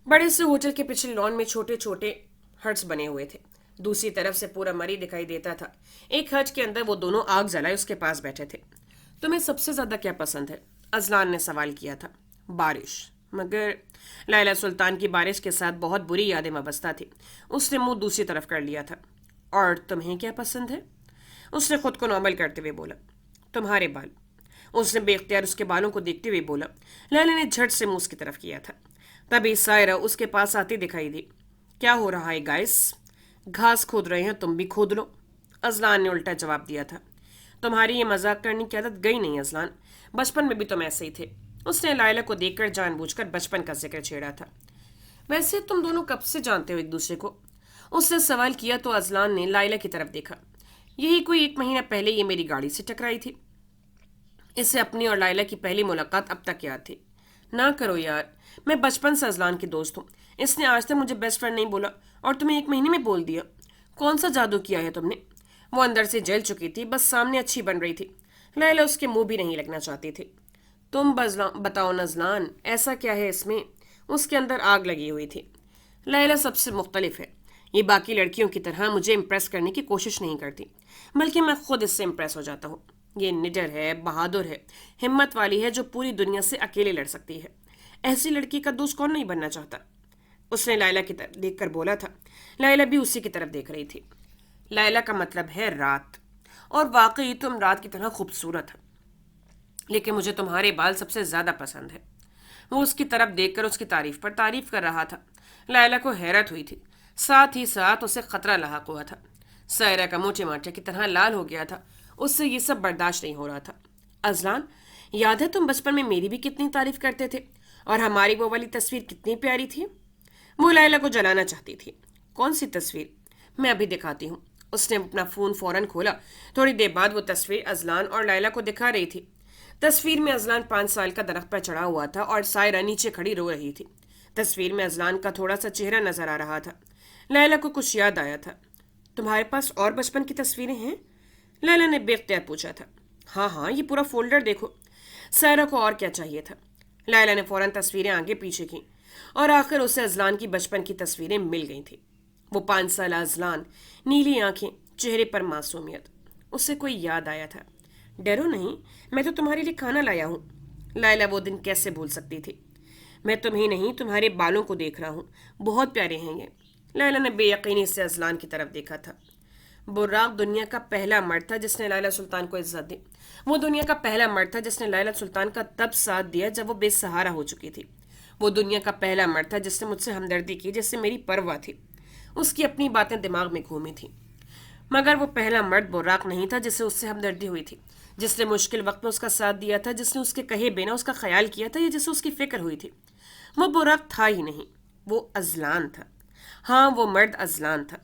بڑے سے ہوٹل کے پچھلے لان میں چھوٹے چھوٹے ہٹس بنے ہوئے تھے۔ دوسری طرف سے پورا مری دکھائی دیتا تھا۔ ایک ہٹ کے اندر وہ دونوں آگ جلائے اس کے پاس بیٹھے تھے۔ تمہیں سب سے زیادہ کیا پسند ہے؟ ازلان نے سوال کیا تھا۔ بارش، مگر لیلا سلطان کی بارش کے ساتھ بہت بری یادیں وابستہ تھی۔ اس نے منہ دوسری طرف کر لیا تھا۔ اور تمہیں کیا پسند ہے؟ اس نے خود کو نارمل کرتے ہوئے بولا۔ تمہارے بال۔ اس نے بے اختیار اس کے بالوں کو دیکھتے ہوئے بولا۔ لیلا نے جھٹ سے منہ اس کی طرف کیا تھا۔ تبھی سائرہ اس کے پاس آتی دکھائی دی۔ کیا ہو رہا ہے گائس؟ گھاس کھود رہے ہیں، تم بھی کھود لو۔ ازلان نے الٹا جواب دیا تھا۔ تمہاری یہ مذاق کرنے کی عادت گئی نہیں ازلان، بچپن میں بھی تم ایسے ہی تھے۔ اس نے لیلا کو دیکھ کر جان بوجھ کر بچپن کا ذکر چھیڑا تھا۔ ویسے تم دونوں کب سے جانتے ہو ایک دوسرے کو؟ اس نے سوال کیا تو ازلان نے لیلا کی طرف دیکھا۔ یہی کوئی 1 مہینہ پہلے یہ میری گاڑی سے ٹکرائی تھی۔ اسے اپنی اور لیلا کی پہلی ملاقات اب تک یاد تھی۔ نہ کرو یار، میں بچپن سے ازلان کی دوست ہوں۔ اس نے آج تک مجھے بیسٹ فرینڈ نہیں بولا اور تمہیں 1 مہینے میں بول دیا۔ کون سا جادو کیا ہے تم نے؟ وہ اندر سے جل چکی تھی، بس سامنے اچھی بن رہی تھی۔ لیلا اس کے منہ بھی نہیں لگنا چاہتی تھی۔ تم بتاؤ نزلان، ایسا کیا ہے اس میں؟ اس کے اندر آگ لگی ہوئی تھی۔ لیلا سب سے مختلف ہے۔ یہ باقی لڑکیوں کی طرح مجھے امپریس کرنے کی کوشش نہیں کرتی، بلکہ میں خود اس سے امپریس ہو جاتا ہوں۔ یہ نڈر ہے، بہادر ہے، ہمت والی ہے، جو پوری دنیا سے اکیلے لڑ سکتی ہے۔ ایسی لڑکی کا دوست کون نہیں بننا چاہتا؟ اس نے لیلا کی طرف دیکھ کر بولا تھا۔ لیلا بھی اسی کی طرف دیکھ رہی تھی۔ لائلہ کا مطلب ہے رات، اور واقعی تم رات کی طرح خوبصورت ہو، لیکن مجھے تمہارے بال سب سے زیادہ پسند ہے۔ وہ اس کی طرف دیکھ کر اس کی تعریف پر تعریف کر رہا تھا۔ لائلہ کو حیرت ہوئی تھی، ساتھ ہی ساتھ اسے خطرہ لاحق ہوا تھا۔ سائرہ کا منہ ٹماٹر کی طرح لال ہو گیا تھا، اس سے یہ سب برداشت نہیں ہو رہا تھا۔ ازلان، یاد ہے تم بچپن میں میری بھی کتنی تعریف کرتے تھے، اور ہماری وہ والی تصویر کتنی پیاری تھی؟ وہ لائلہ کو جلانا چاہتی تھی۔ کون سی تصویر؟ میں ابھی دکھاتی ہوں۔ اس نے اپنا فون فوراً کھولا۔ تھوڑی دیر بعد وہ تصویر ازلان اور لائلہ کو دکھا رہی تھی۔ تصویر میں ازلان 5 سال کا درخت پر چڑھا ہوا تھا اور سائرہ نیچے کھڑی رو رہی تھی۔ تصویر میں ازلان کا تھوڑا سا چہرہ نظر آ رہا تھا۔ لائلہ کو کچھ یاد آیا تھا۔ تمہارے پاس اور بچپن کی تصویریں ہیں؟ لائلہ نے بے اختیار پوچھا تھا۔ ہاں ہاں، یہ پورا فولڈر دیکھو۔ سائرہ کو اور کیا چاہیے تھا؟ لائلہ نے فوراً تصویریں آگے پیچھے کیں، اور آخر اسے ازلان کی بچپن کی تصویریں مل گئی تھیں۔ وہ 5 سالہ ازلان، نیلی آنکھیں، چہرے پر معصومیت۔ اسے کوئی یاد آیا تھا۔ ڈرو نہیں، میں تو تمہارے لیے کھانا لایا ہوں۔ لائلہ وہ دن کیسے بھول سکتی تھی؟ میں تمہیں نہیں، تمہارے بالوں کو دیکھ رہا ہوں، بہت پیارے ہیں یہ۔ لائلہ نے بے یقینی سے ازلان کی طرف دیکھا تھا۔ براق دنیا کا پہلا مرد تھا جس نے لائلہ سلطان کو عزت دی۔ وہ دنیا کا پہلا مرد تھا جس نے لائلہ سلطان کا تب ساتھ دیا جب وہ بے سہارا ہو چکی تھی۔ وہ دنیا کا پہلا مرد تھا جس نے مجھ سے ہمدردی کی، جس سے میری پرواہ تھی۔ اس کی اپنی باتیں دماغ میں گھومی تھیں، مگر وہ پہلا مرد براق نہیں تھا جس سے اس سے ہمدردی ہوئی تھی، جس نے مشکل وقت میں اس کا ساتھ دیا تھا، جس نے اس کے کہے بنا اس کا خیال کیا تھا، یا جسے اس کی فکر ہوئی تھی۔ وہ براق تھا ہی نہیں، وہ ازلان تھا۔ ہاں، وہ مرد ازلان تھا۔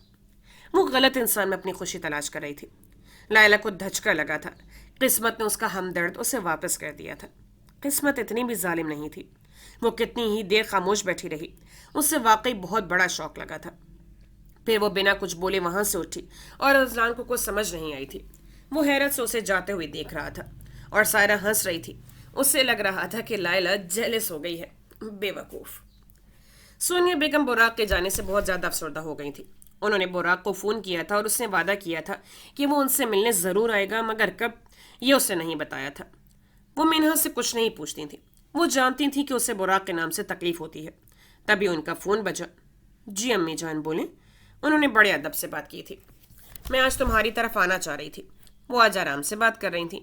وہ غلط انسان میں اپنی خوشی تلاش کر رہی تھی۔ لائلہ کو دھچکا لگا تھا۔ قسمت نے اس کا ہمدرد اسے واپس کر دیا تھا۔ قسمت اتنی بھی ظالم نہیں تھی۔ وہ کتنی ہی دیر خاموش بیٹھی رہی، اس سے واقعی بہت بڑا شوق لگا تھا۔ پھر وہ بنا کچھ بولے وہاں سے اٹھی، اور ازلان کو کچھ سمجھ نہیں آئی تھی۔ وہ حیرت سے اسے جاتے ہوئے دیکھ رہا تھا، اور سائرہ ہنس رہی تھی۔ اس سے لگ رہا تھا کہ لائلہ جیلس ہو گئی ہے۔ بے وقوف۔ سونیا بیگم براق کے جانے سے بہت زیادہ افسردہ ہو گئی تھی۔ انہوں نے براق کو فون کیا تھا اور اس نے وعدہ کیا تھا کہ وہ ان سے ملنے ضرور آئے گا، مگر کب، یہ اسے نہیں بتایا تھا۔ وہ منہا سے کچھ نہیں پوچھتی تھیں۔ وہ جانتی تھیں کہ اسے براق کے نام سے تکلیف ہوتی ہے۔ تبھی ان کا فون بجا۔ جی امی جان بولیں۔ انہوں نے بڑے ادب سے بات کی تھی۔ میں آج تمہاری طرف آنا چاہ رہی تھی۔ وہ آج آرام سے بات کر رہی تھیں۔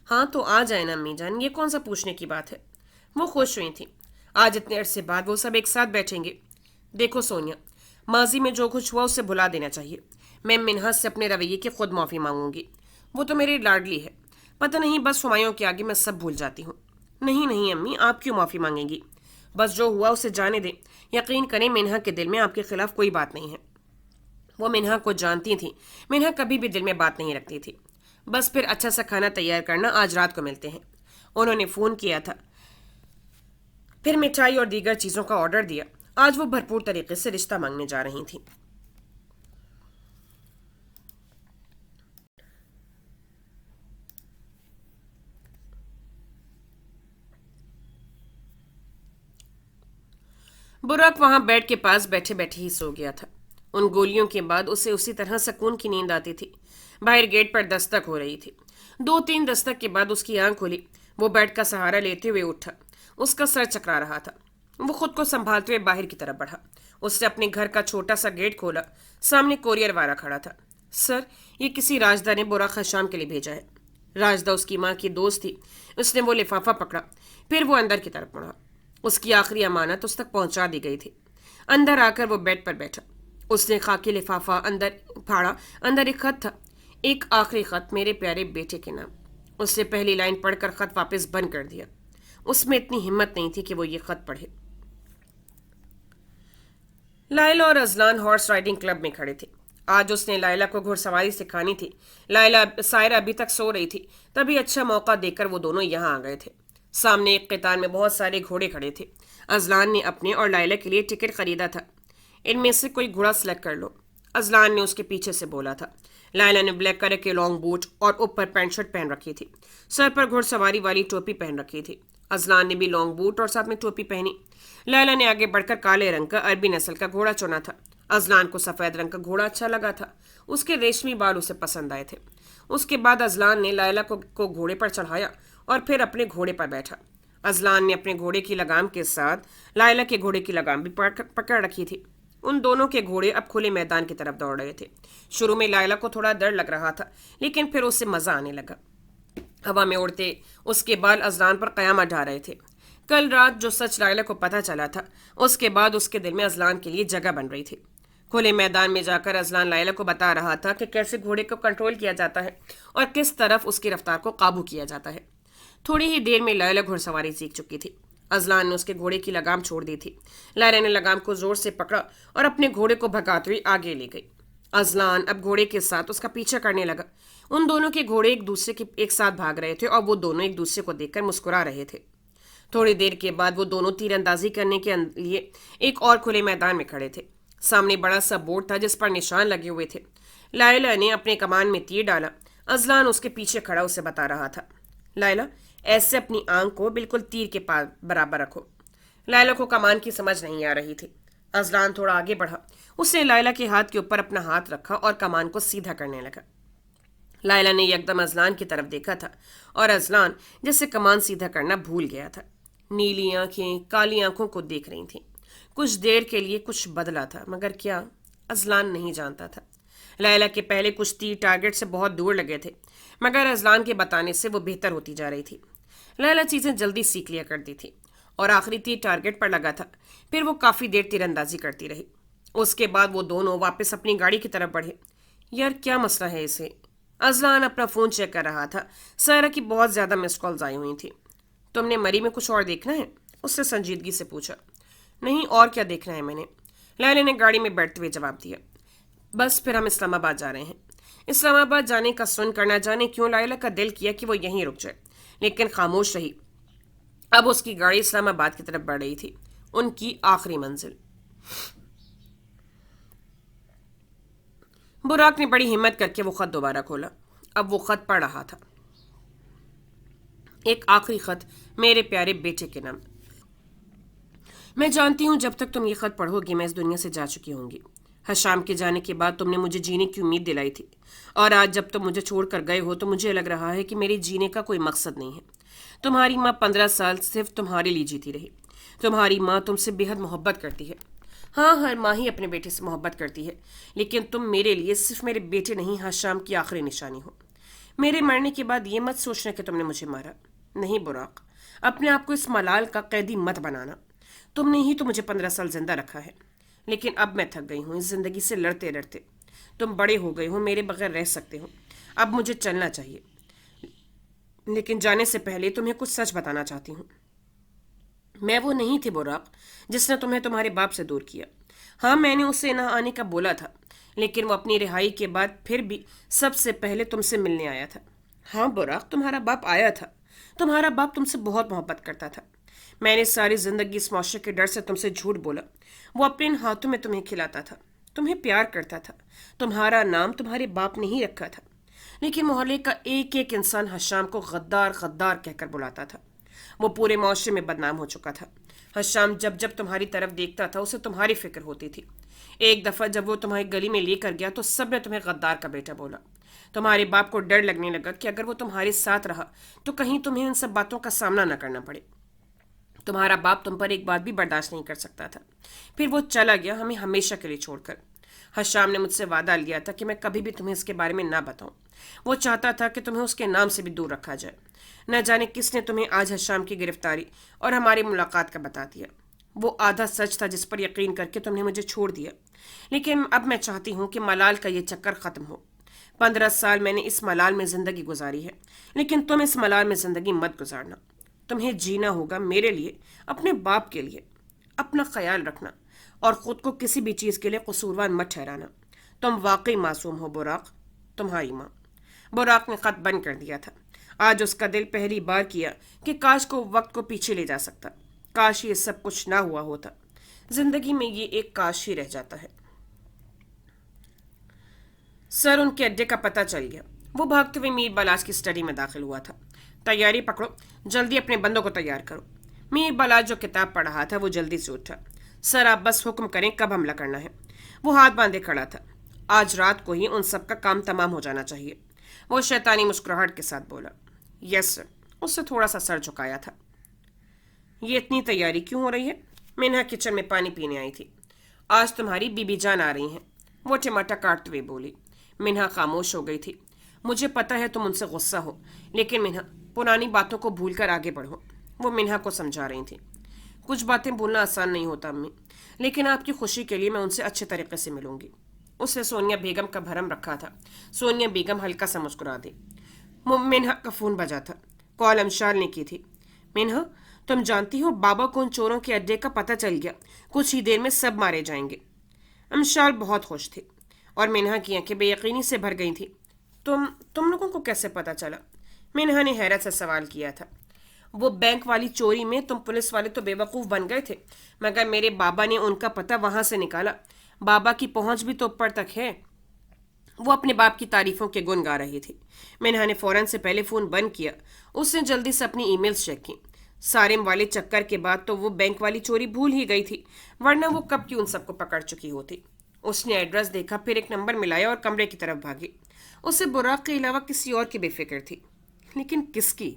ہاں تو آ جائیں نا امی جان، یہ کون سا پوچھنے کی بات ہے؟ وہ خوش ہوئی تھیں۔ آج اتنے عرصے بعد وہ سب ایک ساتھ بیٹھیں گے۔ دیکھو سونیا، ماضی میں جو کچھ ہوا اسے بھلا دینا چاہیے۔ میں منہا سے اپنے رویے کی خود معافی مانگوں گی۔ وہ تو میری لاڈلی ہے، پتہ نہیں بس ہمایوں کے آگے میں سب بھول جاتی ہوں۔ نہیں نہیں امی، آپ کیوں معافی مانگیں گی؟ بس جو ہوا اسے جانے دیں۔ یقین کریں، منہا کے دل میں آپ کے خلاف کوئی بات نہیں ہے۔ وہ منہا کو جانتی تھیں۔ منہا کبھی بھی دل میں بات نہیں رکھتی تھی۔ بس پھر اچھا سا کھانا تیار کرنا، آج رات کو ملتے ہیں۔ انہوں نے فون کیا تھا، پھر مٹھائی اور دیگر چیزوں کا آرڈر دیا۔ آج وہ بھرپور طریقے سے رشتہ مانگنے جا رہی تھیں۔ براق وہاں بیڈ کے پاس بیٹھے بیٹھے ہی سو گیا تھا۔ ان گولیوں کے بعد اسے اسی طرح سکون کی نیند آتی تھی۔ باہر گیٹ پر دستک ہو رہی تھی۔ 2-3 دستک کے بعد اس کی آنکھ کھلی۔ وہ بیڈ کا سہارا لیتے ہوئے اٹھا۔ اس کا سر چکرا رہا تھا۔ وہ خود کو سنبھالتے ہوئے باہر کی طرف بڑھا۔ اس نے اپنے گھر کا چھوٹا سا گیٹ کھولا۔ سامنے کوریئر والا کھڑا تھا۔ سر، یہ کسی راجدہ نے براق شام کے لیے بھیجا ہے۔ راجدہ اس کی ماں کی دوست تھی۔ اس نے وہ لفافہ پکڑا، پھر وہ اندر کی طرف مڑا۔ اس کی آخری امانت اس تک پہنچا دی گئی تھی۔ اندر آ کر وہ بیڈ پر بیٹھا۔ اس نے خاکی لفافہ اندر پھاڑا۔ اندر ایک خط تھا، ایک آخری خط میرے پیارے بیٹے کے نام۔ اس نے پہلی لائن پڑھ کر خط واپس بند کر دیا۔ اس میں اتنی ہمت نہیں تھی کہ وہ یہ خط پڑھے۔ لائلہ اور ازلان ہارس رائڈنگ کلب میں کھڑے تھے۔ آج اس نے لائلہ کو گھڑ سواری سکھانی تھی۔ سائرہ ابھی تک سو رہی تھی، تبھی اچھا موقع دیکھ کر وہ دونوں یہاں آ گئے تھے۔ سامنے ایک قطار میں بہت سارے گھوڑے کھڑے تھے۔ ازلان نے اپنے اور لائلہ کے لیے ٹکٹ خریدا تھا۔ ان میں سے کوئی گھوڑا سلیکٹ کر لو، ازلان نے اس کے پیچھے سے بولا تھا۔ لائلہ نے بلیک کلر کے لانگ بوٹ اور اوپر پینٹ شرٹ پہن رکھی تھی۔ سر پر گھڑ سواری والی ٹوپی پہن رکھی تھی۔ ازلان نے بھی لانگ بوٹ اور ساتھ میں ٹوپی پہنی۔ لائلہ نے آگے بڑھ کر کالے رنگ کا عربی نسل کا گھوڑا چنا تھا۔ ازلان کو سفید رنگ کا گھوڑا اچھا لگا تھا۔ اس کے ریشمی بال اسے پسند آئے تھے۔ اس کے بعد ازلان نے لائلہ کو گھوڑے پر چڑھایا اور پھر اپنے گھوڑے پر بیٹھا۔ ازلان نے اپنے گھوڑے کی لگام کے ساتھ لائلہ کے گھوڑے کی لگام بھی پکڑ رکھی تھی۔ ان دونوں کے گھوڑے اب کھلے میدان کی طرف دوڑ رہے تھے۔ شروع میں لائلہ کو تھوڑا ڈر لگ رہا تھا، لیکن پھر اسے مزہ آنے لگا۔ ہوا میں اڑتے اس کے بال ازلان پر قیامت ڈھا رہے تھے۔ کل رات جو سچ لائلہ کو پتہ چلا تھا، اس کے بعد اس کے دل میں ازلان کے لیے جگہ بن رہی تھی۔ کھلے میدان میں جا کر ازلان لائلہ کو بتا رہا تھا کہ کیسے گھوڑے کو کنٹرول کیا جاتا ہے اور کس طرف اس کی رفتار کو قابو کیا جاتا ہے۔ تھوڑی ہی دیر میں لائلہ گھڑ سواری سیکھ چکی تھی۔ ازلان نے اس کے گھوڑے کی لگام چھوڑ دی تھی۔ لائلہ نے لگام کو زور سے پکڑا اور اپنے گھوڑے کو بھگاتے ہوئے آگے لے گئی۔ ازلان اب گھوڑے کے ساتھ اس کا پیچھا کرنے لگا۔ ان دونوں کے گھوڑے ایک دوسرے کے ایک ساتھ بھاگ رہے تھے اور وہ دونوں ایک دوسرے کو دیکھ کر مسکرا رہے تھے۔ تھوڑی دیر کے بعد وہ دونوں تیر اندازی کرنے کے لیے ایک اور کھلے میدان میں کھڑے تھے۔ سامنے بڑا سا بورڈ تھا جس پر نشان لگے ہوئے تھے۔ لائلہ نے اپنے کمان میں تیر ڈالا۔ ازلان اس کے پیچھے کھڑا اسے بتا رہا تھا، لائلہ ایسے اپنی آنکھ کو بالکل تیر کے برابر رکھو۔ لائلہ کو کمان کی سمجھ نہیں آ رہی تھی۔ ازلان تھوڑا آگے بڑھا۔ اس نے لائلہ کے ہاتھ کے اوپر اپنا ہاتھ رکھا اور کمان کو سیدھا کرنے لگا۔ لائلہ نے یکدم ازلان کی طرف دیکھا تھا اور ازلان جیسے کمان سیدھا کرنا بھول گیا تھا۔ نیلی آنکھیں کالی آنکھوں کو دیکھ رہی تھیں۔ کچھ دیر کے لیے کچھ بدلا تھا، مگر کیا، ازلان نہیں جانتا تھا۔ لائلہ کے پہلے کچھ تیر ٹارگٹ سے بہت دور لگے تھے، مگر ازلان کے بتانے سے وہ بہتر ہوتی جا رہی تھی۔ لائلہ چیزیں جلدی سیکھ لیا کرتی تھی اور آخری تیر ٹارگٹ پر لگا تھا۔ پھر وہ کافی دیر تیر اندازی کرتی رہی۔ اس کے بعد وہ دونوں واپس اپنی گاڑی کی طرف بڑھے۔ یار کیا مسئلہ ہے اسے؟ ازلان اپنا فون چیک کر رہا تھا۔ سائرہ کی بہت زیادہ مس کالز آئی ہوئی تھیں۔ تم نے مری میں کچھ اور دیکھنا ہے؟ اس نے سنجیدگی سے پوچھا۔ نہیں، اور کیا دیکھنا ہے میں نے، لائلہ نے گاڑی میں بیٹھتے ہوئے جواب دیا۔ بس پھر ہم اسلام آباد جا رہے ہیں۔ اسلام آباد جانے کا سن کر نہ جانے کیوں لائلہ کا دل کیا کہ وہ یہیں رک جائے، لیکن خاموش رہی۔ اب اس کی گاڑی اسلام آباد کی طرف بڑھ رہی تھی، ان کی آخری منزل۔ براق نے بڑی ہمت کر کے وہ خط دوبارہ کھولا۔ اب وہ خط پڑھ رہا تھا، ایک آخری خط میرے پیارے بیٹے کے نام۔ میں جانتی ہوں جب تک تم یہ خط پڑھو گی میں اس دنیا سے جا چکی ہوں گی۔ حشام کے جانے کے بعد تم نے مجھے جینے کی امید دلائی تھی، اور آج جب تم مجھے چھوڑ کر گئے ہو تو مجھے لگ رہا ہے کہ میرے جینے کا کوئی مقصد نہیں ہے۔ تمہاری ماں 15 سال صرف تمہارے لیے جیتی رہی۔ تمہاری ماں تم سے بے حد محبت کرتی ہے۔ ہاں، ہر ماں ہی اپنے بیٹے سے محبت کرتی ہے، لیکن تم میرے لیے صرف میرے بیٹے نہیں، حشام کی آخری نشانی ہو۔ میرے مرنے کے بعد یہ مت سوچنا کہ تم نے مجھے مارا۔ نہیں براق، اپنے آپ کو اس ملال کا قیدی مت بنانا۔ تم نے ہی تو مجھے 15 سال زندہ رکھا ہے، لیکن اب میں تھک گئی ہوں اس زندگی سے لڑتے لڑتے۔ تم بڑے ہو گئے ہو، میرے بغیر رہ سکتے ہو، اب مجھے چلنا چاہیے۔ لیکن جانے سے پہلے تمہیں کچھ سچ بتانا چاہتی ہوں۔ میں وہ نہیں تھی براق جس نے تمہیں تمہارے باپ سے دور کیا۔ ہاں، میں نے اسے نہ آنے کا بولا تھا، لیکن وہ اپنی رہائی کے بعد پھر بھی سب سے پہلے تم سے ملنے آیا تھا۔ ہاں براق، تمہارا باپ آیا تھا۔ تمہارا باپ تم سے بہت محبت کرتا تھا۔ میں نے ساری زندگی اس معاشرے کے ڈر سے تم سے جھوٹ بولا۔ وہ اپنے ان ہاتھوں میں تمہیں کھلاتا تھا، تمہیں پیار کرتا تھا۔ تمہارا نام تمہارے باپ نے ہی رکھا تھا، لیکن محلے کا ایک ایک انسان حشام کو غدار غدار کہہ کر بلاتا تھا۔ وہ پورے معاشرے میں بدنام ہو چکا تھا۔ حشام جب جب تمہاری طرف دیکھتا تھا اسے تمہاری فکر ہوتی تھی۔ ایک دفعہ جب وہ تمہاری گلی میں لے کر گیا تو سب نے تمہیں غدار کا بیٹا بولا۔ تمہارے باپ کو ڈر لگنے لگا کہ اگر وہ تمہارے ساتھ رہا تو کہیں تمہیں ان سب باتوں کا سامنا نہ کرنا پڑے۔ تمہارا باپ تم پر ایک بات بھی برداشت نہیں کر سکتا تھا۔ پھر وہ چلا گیا ہمیں ہمیشہ کے لیے چھوڑ کر۔ حشام نے مجھ سے وعدہ لیا تھا کہ میں کبھی بھی تمہیں اس کے بارے میں نہ بتاؤں۔ وہ چاہتا تھا کہ تمہیں اس کے نام سے بھی دور رکھا جائے۔ نہ جانے کس نے تمہیں آج حشام کی گرفتاری اور ہماری ملاقات کا بتا دیا۔ وہ آدھا سچ تھا جس پر یقین کر کے تم نے مجھے چھوڑ دیا، لیکن اب میں چاہتی ہوں کہ ملال کا یہ چکر ختم ہو۔ 15 سال میں نے اس ملال میں زندگی گزاری ہے، لیکن تم اس ملال میں زندگی مت گزارنا۔ تمہیں جینا ہوگا میرے لیے، اپنے باپ کے لیے۔ اپنا خیال رکھنا اور خود کو کسی بھی چیز کے لیے قصوروار مت ٹھہرانا۔ تم واقعی معصوم ہو براق، تمہاری ماں۔ براق نے خط بند کر دیا تھا۔ آج اس کا دل پہلی بار کیا کہ کاش کو وقت کو پیچھے لے جا سکتا، کاش یہ سب کچھ نہ ہوا ہوتا۔ زندگی میں یہ ایک کاش ہی رہ جاتا ہے۔ سر ان کے اڈے کا پتہ چل گیا۔ وہ بھاگتے ہوئے میر بلاج کی اسٹڈی میں داخل ہوا تھا۔ تیاری پکڑو، جلدی اپنے بندوں کو تیار کرو۔ میر بلاج جو کتاب پڑھ رہا تھا وہ جلدی سے اٹھا۔ سر آپ بس حکم کریں کب حملہ کرنا ہے۔ وہ ہاتھ باندھے کھڑا تھا۔ آج رات کو ہی ان سب کا کام تمام ہو جانا چاہیے۔ وہ شیطانی مسکراہٹ کے ساتھ بولا۔ یس سر۔ اس سے تھوڑا سا سر جھکایا تھا۔ یہ اتنی تیاری کیوں ہو رہی ہے؟ مینہا کچن میں پانی پینے آئی تھی۔ آج تمہاری بیبی جان آ رہی ہیں، وہ ٹماٹر کاٹتے ہوئے بولی۔ منہا خاموش ہو گئی تھی۔ مجھے پتا ہے تم ان سے غصہ ہو، لیکن منہا پرانی باتوں کو بھول کر آگے بڑھو، وہ منہا کو سمجھا رہی تھی۔ کچھ باتیں بھولنا آسان نہیں ہوتا امی، لیکن آپ کی خوشی کے لیے میں ان سے اچھے طریقے سے ملوں گی۔ اس نے سونیا بیگم کا بھرم رکھا تھا۔ سونیا بیگم ہلکا سا مسکرا دی۔ منہا کا فون بجا تھا۔ کال امشال نے کی تھی۔ منہا، تم جانتی ہو بابا کو ان چوروں کے اڈے کا پتہ چل گیا، کچھ ہی دیر میں سب مارے جائیں گے۔ امشال بہت خوش تھی اور منہا کی آنکھیں بے یقینی سے بھر گئی تھی۔ تم لوگوں کو کیسے پتہ چلا؟ منہا نے حیرت سے سوال کیا تھا۔ وہ بینک والی چوری میں تم پولیس والے تو بے وقوف بن گئے تھے، مگر میرے بابا نے ان کا پتہ وہاں سے نکالا۔ بابا کی پہنچ بھی تو اوپر تک ہے۔ وہ اپنے باپ کی تعریفوں کے گن گا رہی تھی۔ منہا نے فوراً سے پہلے فون بند کیا۔ اس نے جلدی سے اپنی ای میلز چیک کی۔ سارم والے چکر کے بعد تو وہ بینک والی چوری بھول ہی گئی تھی، ورنہ وہ کب کی ان سب کو پکڑ چکی ہوتی۔ اس نے ایڈریس دیکھا، پھر ایک نمبر ملایا اور کمرے کی طرف بھاگی۔ اسے براق کے علاوہ کسی اور کی بے فکر تھی، لیکن کس کی؟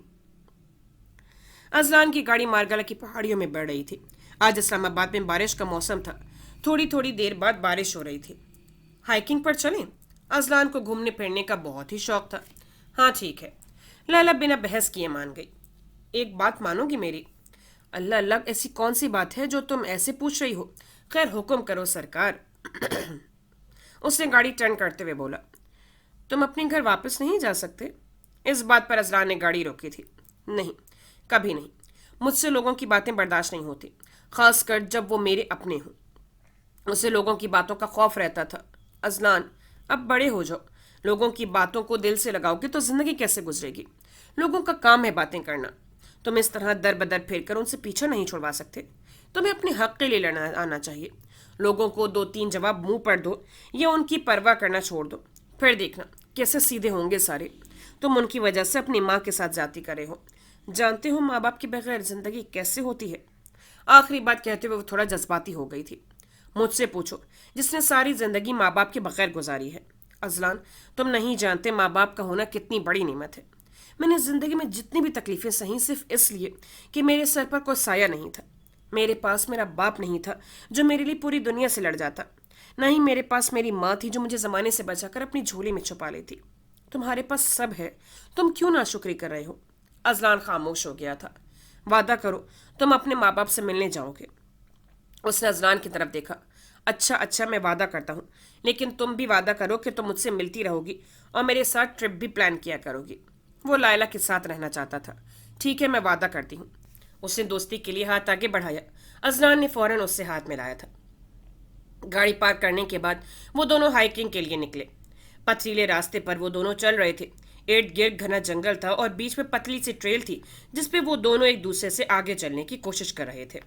ازلان کی گاڑی مارگلا کی پہاڑیوں میں بڑھ رہی تھی۔ آج اسلام آباد میں بارش کا موسم تھا۔ تھوڑی دیر بعد بارش ہو رہی تھی۔ ہائیکنگ پر چلیں؟ ازلان کو گھومنے پھرنے کا بہت ہی شوق تھا۔ ہاں ٹھیک ہے، لیلا بنا بحث کیے مان گئی۔ ایک بات مانو گی میری؟ اللہ اللہ، ایسی کون سی بات ہے جو تم ایسے پوچھ رہی ہو؟ خیر حکم کرو سرکار۔ اس نے گاڑی ٹرن کرتے ہوئے بولا۔ تم اپنے گھر واپس نہیں جا سکتے؟ اس بات پر ازلان نے گاڑی روکی تھی۔ نہیں، کبھی نہیں۔ مجھ سے لوگوں کی باتیں برداشت نہیں ہوتی، خاص کر جب وہ میرے اپنے ہوں۔ اسے لوگوں کی باتوں کا خوف رہتا تھا۔ ازلان، اب بڑے ہو جاؤ، لوگوں کی باتوں کو دل سے لگاؤ گے تو زندگی کیسے گزرے گی؟ لوگوں کا کام ہے باتیں کرنا، تم اس طرح در بدر پھر کر ان سے پیچھا نہیں چھڑوا سکتے۔ تمہیں اپنے حق کے لیے لڑنا آنا چاہیے۔ لوگوں کو 2-3 جواب منہ پر دو یا ان کی پرواہ کرنا چھوڑ دو، پھر دیکھنا کیسے سیدھے ہوں گے سارے۔ تم ان کی وجہ سے اپنی ماں کے ساتھ زیادتی کرے ہو۔ جانتے ہو ماں باپ کے بغیر زندگی کیسے ہوتی ہے؟ آخری بات کہتے ہوئے وہ تھوڑا جذباتی ہو گئی تھی۔ مجھ سے پوچھو، جس نے ساری زندگی ماں باپ کے بغیر گزاری ہے۔ ازلان، تم نہیں جانتے ماں باپ کا ہونا کتنی بڑی نعمت ہے۔ میں نے زندگی میں جتنی بھی تکلیفیں سہیں صرف اس لیے کہ میرے سر پر کوئی سایہ نہیں تھا۔ میرے پاس میرا باپ نہیں تھا جو میرے لیے پوری دنیا سے لڑ جاتا، نہ ہی میرے پاس میری ماں تھی جو مجھے زمانے سے بچا کر اپنی جھولی میں چھپا لیتی۔ تمہارے پاس سب ہے، تم کیوں ناشکری کر رہے ہو؟ ازلان خاموش ہو گیا تھا۔ وعدہ کرو تم اپنے ماں باپ سے ملنے جاؤ گے۔ اس نے ازلان کی طرف دیکھا۔ اچھا میں وعدہ کرتا ہوں، لیکن تم بھی وعدہ کرو کہ تم مجھ سے ملتی رہو گی اور میرے ساتھ ٹرپ بھی پلان کیا کرو گی۔ وہ لائلہ کے ساتھ رہنا چاہتا تھا۔ ٹھیک ہے، میں وعدہ کرتی ہوں۔ اس نے دوستی کے لیے ہاتھ آگے بڑھایا۔ ازلان نے فوراً اس سے ہاتھ ملایا تھا۔ گاڑی پارک کرنے کے بعد وہ دونوں ہائیکنگ کے لیے نکلے۔ پتھریلے راستے پر وہ دونوں چل رہے تھے۔ ارد گرد گھنا جنگل تھا اور بیچ میں پتلی سی ٹریل تھی جس پہ وہ دونوں ایک دوسرے سے آگے چلنے کی کوشش کر رہے تھے۔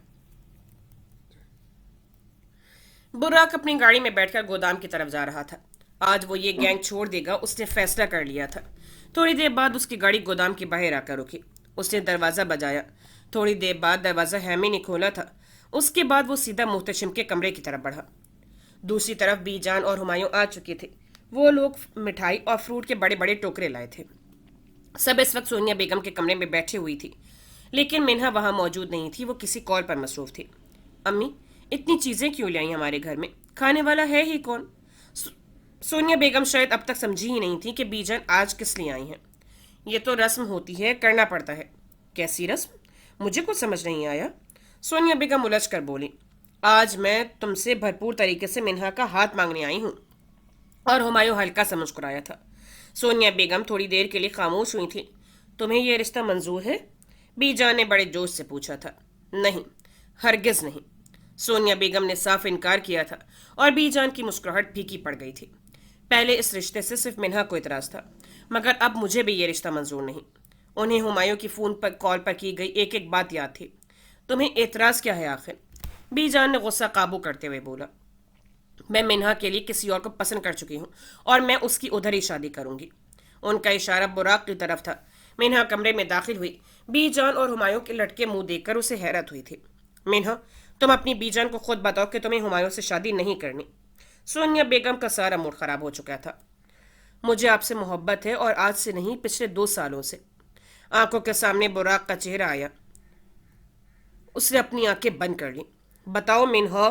براق اپنی گاڑی میں بیٹھ کر گودام کی طرف جا رہا تھا۔ آج وہ یہ گینگ چھوڑ دے گا، اس نے فیصلہ کر لیا تھا۔ تھوڑی دیر بعد اس کی گاڑی گودام کے باہر آ کر رکی۔ اس نے دروازہ بجایا۔ تھوڑی دیر بعد دروازہ ہیمی نے کھولا تھا۔ اس کے بعد وہ سیدھا محتشم کے کمرے کی طرف بڑھا۔ دوسری طرف بی جان اور ہمایوں آ چکے تھے۔ وہ لوگ مٹھائی اور فروٹ کے بڑے بڑے ٹوکرے لائے تھے۔ سب اس وقت سونیا بیگم کے کمرے میں بیٹھی ہوئی تھی، لیکن منہا وہاں موجود نہیں تھی، وہ کسی کال پر مصروف تھی۔ امی، اتنی چیزیں کیوں لائی ہمارے گھر میں؟ کھانے والا ہے ہی کون؟ سونیا بیگم شاید اب تک سمجھی ہی نہیں تھی کہ بی جان آج کس لیے آئی ہیں۔ یہ تو رسم ہوتی ہے، کرنا پڑتا ہے۔ کیسی رسم؟ مجھے کچھ سمجھ نہیں آیا۔ سونیا بیگم الجھ کر بولی۔ آج میں تم سے بھرپور طریقے سے منہا کا ہاتھ مانگنے آئی ہوں۔ اور ہمایوں ہلکا سا مسکرایا تھا۔ سونیا بیگم تھوڑی دیر کے لیے خاموش ہوئی تھی۔ تمہیں یہ رشتہ منظور ہے؟ بی جان نے بڑے جوش سے پوچھا تھا۔ نہیں، ہرگز نہیں۔ سونیا بیگم نے صاف انکار کیا تھا اور بی جان کی مسکراہٹ پھیکی پڑ گئی تھی۔ پہلے اس رشتے سے صرف منہا کو اعتراض تھا، مگر اب مجھے بھی یہ رشتہ منظور نہیں۔ انہیں ہمایوں کی فون پر کال پر کی گئی ایک ایک بات یاد تھی۔ تمہیں اعتراض کیا ہے آخر؟ بی جان نے غصہ قابو کرتے ہوئے بولا۔ میں منہا کے لیے کسی اور کو پسند کر چکی ہوں اور میں اس کی ادھر ہی شادی کروں گی۔ ان کا اشارہ براق کی طرف تھا۔ منہا کمرے میں داخل ہوئی۔ بی جان اور ہمایوں کے لٹکے منہ دیکھ کر اسے حیرت ہوئی تھی۔ منہا، تم اپنی بی جان کو خود بتاؤ کہ تمہیں ہمایوں سے شادی نہیں کرنی۔ سونیا بیگم کا سارا موڈ خراب ہو چکا تھا۔ مجھے آپ سے محبت ہے، اور آج سے نہیں، پچھلے 2 سالوں سے۔ آنکھوں کے سامنے براق کا چہرہ آیا۔ اس نے اپنی آنکھیں بند کر لی۔ بتاؤ منہا،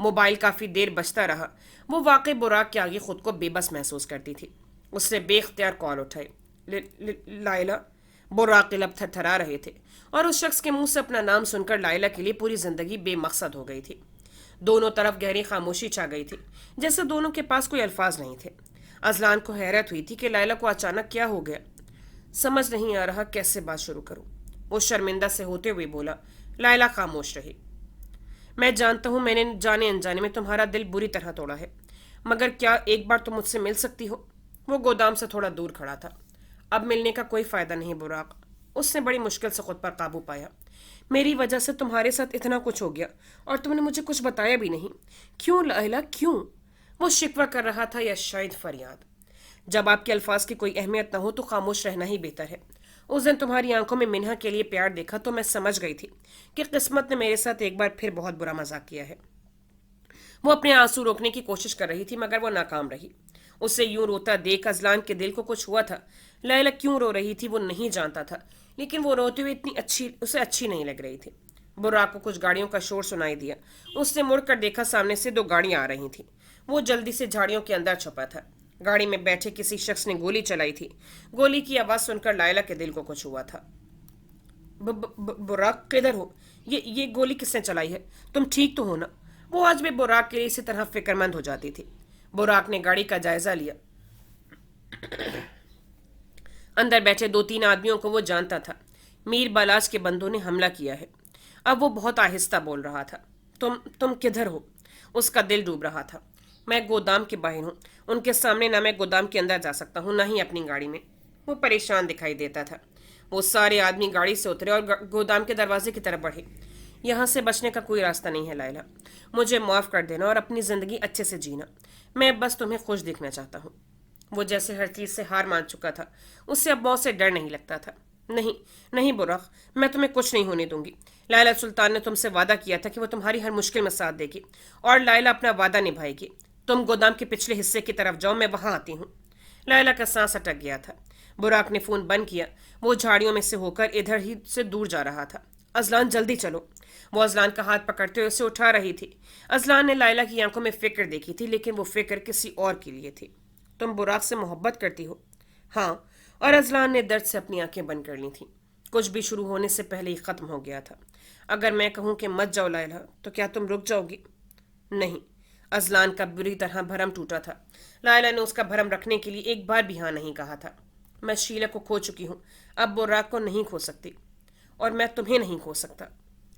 موبائل کافی دیر بجتا رہا۔ وہ واقعی براق کے آگے خود کو بے بس محسوس کرتی تھی۔ اس نے بے اختیار کال اٹھائی۔ لائلہ۔ براق کے لب تھر تھرا رہے تھے اور اس شخص کے منہ سے اپنا نام سن کر لائلہ کے لیے پوری زندگی بے مقصد ہو گئی تھی۔ دونوں طرف گہری خاموشی چھا گئی تھی، جیسے دونوں کے پاس کوئی الفاظ نہیں تھے۔ اذلان کو حیرت ہوئی تھی کہ لائلہ کو اچانک کیا ہو گیا۔ سمجھ نہیں آ رہا کیسے بات شروع کروں، وہ شرمندہ سے ہوتے ہوئے بولا۔ لائلہ خاموش رہی۔ میں جانتا ہوں میں نے جانے انجانے میں تمہارا دل بری طرح توڑا ہے، مگر کیا ایک بار تم مجھ سے مل سکتی ہو؟ وہ گودام سے تھوڑا دور کھڑا تھا۔ اب ملنے کا کوئی فائدہ نہیں براق، اس نے بڑی مشکل سے خود پر قابو پایا۔ میری وجہ سے تمہارے ساتھ اتنا کچھ ہو گیا اور تم نے مجھے کچھ بتایا بھی نہیں۔ کیوں لائلہ کیوں؟ وہ شکوہ کر رہا تھا یا شاید فریاد؟ جب آپ کے الفاظ کی کوئی اہمیت نہ ہو تو خاموش رہنا ہی بہتر ہے۔ اس دن تمہاری آنکھوں میں منہا کے لیے پیار دیکھا تو میں سمجھ گئی تھی کہ قسمت نے میرے ساتھ ایک بار پھر بہت برا مذاق کیا ہے۔ وہ اپنے آنسو روکنے کی کوشش کر رہی تھی مگر وہ ناکام رہی۔ اسے یوں روتا دیکھ اذلان کے دل کو کچھ ہوا تھا۔ لائلہ کیوں رو رہی تھی وہ نہیں جانتا تھا، لیکن وہ روتے ہوئے اسے اچھی نہیں لگ رہی تھی۔ براق کو کچھ گاڑیوں کا شور سنائی دیا۔ اس نے مڑ کر دیکھا، سامنے سے 2 گاڑیاں آ رہی تھیں۔ وہ جلدی سے جھاڑیوں کے اندر چھپا تھا۔ گاڑی میں بیٹھے کسی شخص نے گولی چلائی تھی۔ گولی کی آواز سن کر لائلہ کے دل کو کچھ ہوا تھا۔ براق کدھر ہو؟ یہ گولی کس نے چلائی ہے؟ تم ٹھیک تو ہو نا؟ وہ آج بھی براق کے لیے اسی طرح فکر مند ہو جاتی تھی۔ براق نے گاڑی کا جائزہ لیا۔ اندر بیٹھے 2-3 آدمیوں کو وہ جانتا تھا۔ میر بالاج کے بندوں نے حملہ کیا ہے۔ اب وہ بہت آہستہ بول رہا تھا۔ تم کدھر ہو؟ اس کا دل ڈوب رہا تھا۔ میں گودام کے باہر ہوں، ان کے سامنے نہ میں گودام کے اندر جا سکتا ہوں نہ ہی اپنی گاڑی میں۔ وہ پریشان دکھائی دیتا تھا۔ وہ سارے آدمی گاڑی سے اترے اور گودام کے دروازے کی طرف بڑھے۔ یہاں سے بچنے کا کوئی راستہ نہیں ہے لائلہ، مجھے معاف کر دینا اور اپنی زندگی اچھے سے جینا۔ میں بس تمہیں خوش دیکھنا چاہتا ہوں۔ وہ جیسے ہر چیز سے ہار مان چکا تھا۔ اس سے اب موت سے ڈر نہیں لگتا تھا۔ نہیں براق، میں تمہیں کچھ نہیں ہونے دوں گی۔ لائلہ سلطان نے تم سے وعدہ کیا تھا کہ وہ تمہاری ہر مشکل میں ساتھ دے گی، اور لائلہ اپنا وعدہ نبھائے گی۔ تم گودام کے پچھلے حصے کی طرف جاؤ، میں وہاں آتی ہوں۔ لائلہ کا سانس اٹک گیا تھا۔ براق نے فون بند کیا۔ وہ جھاڑیوں میں سے ہو کر ادھر ہی سے دور جا رہا تھا۔ اذلان جلدی چلو۔ وہ اذلان کا ہاتھ پکڑتے ہوئے اسے اٹھا رہی تھی۔ اذلان نے لائلہ کی آنکھوں میں فکر دیکھی تھی، لیکن وہ فکر کسی اور کے لیے تھی۔ تم براق سے محبت کرتی ہو؟ ہاں، اور اذلان نے درد سے اپنی آنکھیں بند کر لی تھیں۔ کچھ بھی شروع ہونے سے پہلے ہی ختم ہو گیا تھا۔ اگر میں کہوں کہ مت جاؤ لائلہ تو کیا تم رک جاؤ گی؟ نہیں۔ اذلان کا بری طرح بھرم ٹوٹا تھا۔ لائلہ نے اس کا بھرم رکھنے کے لیے ایک بار بھی ہاں نہیں کہا تھا۔ میں شیلا کو کھو چکی ہوں، اب براق کو نہیں کھو سکتی، اور میں تمہیں نہیں کھو سکتا۔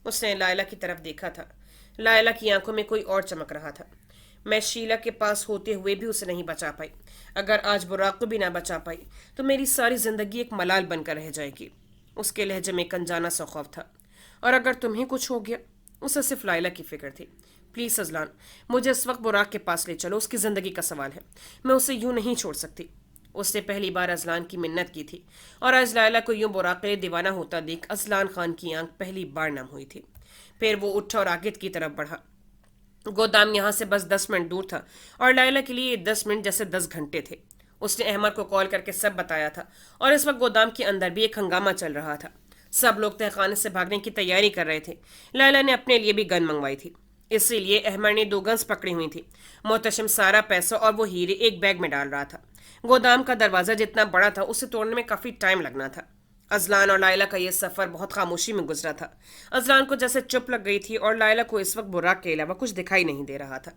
اس نے لائلہ کی طرف دیکھا تھا۔ لائلہ کی آنکھوں میں کوئی اور چمک رہا تھا۔ میں شیلا کے پاس ہوتے ہوئے بھی اسے نہیں بچا پائی۔ اگر آج براق کو بھی نہ بچا پائی تو میری ساری زندگی ایک ملال بن کر رہ جائے گی۔ اس کے لہجے میں کنجانا سا خوف تھا۔ اور اگر تمہیں کچھ ہو گیا؟ اسے صرف لائلہ کی فکر تھی۔ پلیز اذلان، مجھے اس وقت براق کے پاس لے چلو، اس کی زندگی کا سوال ہے، میں اسے یوں نہیں چھوڑ سکتی۔ اس نے پہلی بار اذلان کی منت کی تھی، اور آج لائلہ کو یوں براق کے لیے دیوانہ ہوتا دیکھ اذلان خان کی آنکھ پہلی بار نم ہوئی تھی۔ پھر وہ اٹھا اور آگے کی طرف بڑھا۔ گودام یہاں سے بس 10 منٹ دور تھا، اور لائلہ کے لیے 10 منٹ جیسے 10 گھنٹے تھے۔ اس نے احمد کو کال کر کے سب بتایا تھا، اور اس وقت گودام کے اندر بھی ایک ہنگامہ چل رہا تھا۔ سب لوگ تہخانے سے بھاگنے کی تیاری کر رہے تھے۔ لائلہ نے اپنے لیے بھی گن منگوائی تھی، اسی لیے احمد نے 2 گنز پکڑی ہوئی تھی۔ محتشم سارا پیسہ اور وہ ہیرے ایک بیگ میں ڈال رہا تھا۔ گودام کا دروازہ جتنا بڑا تھا اسے توڑنے میں کافی ٹائم لگنا تھا۔ اذلان اور لائلہ کا یہ سفر بہت خاموشی میں گزرا تھا۔ اذلان کو جیسے چپ لگ گئی تھی، اور لائلہ کو اس وقت براق کے علاوہ کچھ دکھائی نہیں دے رہا تھا۔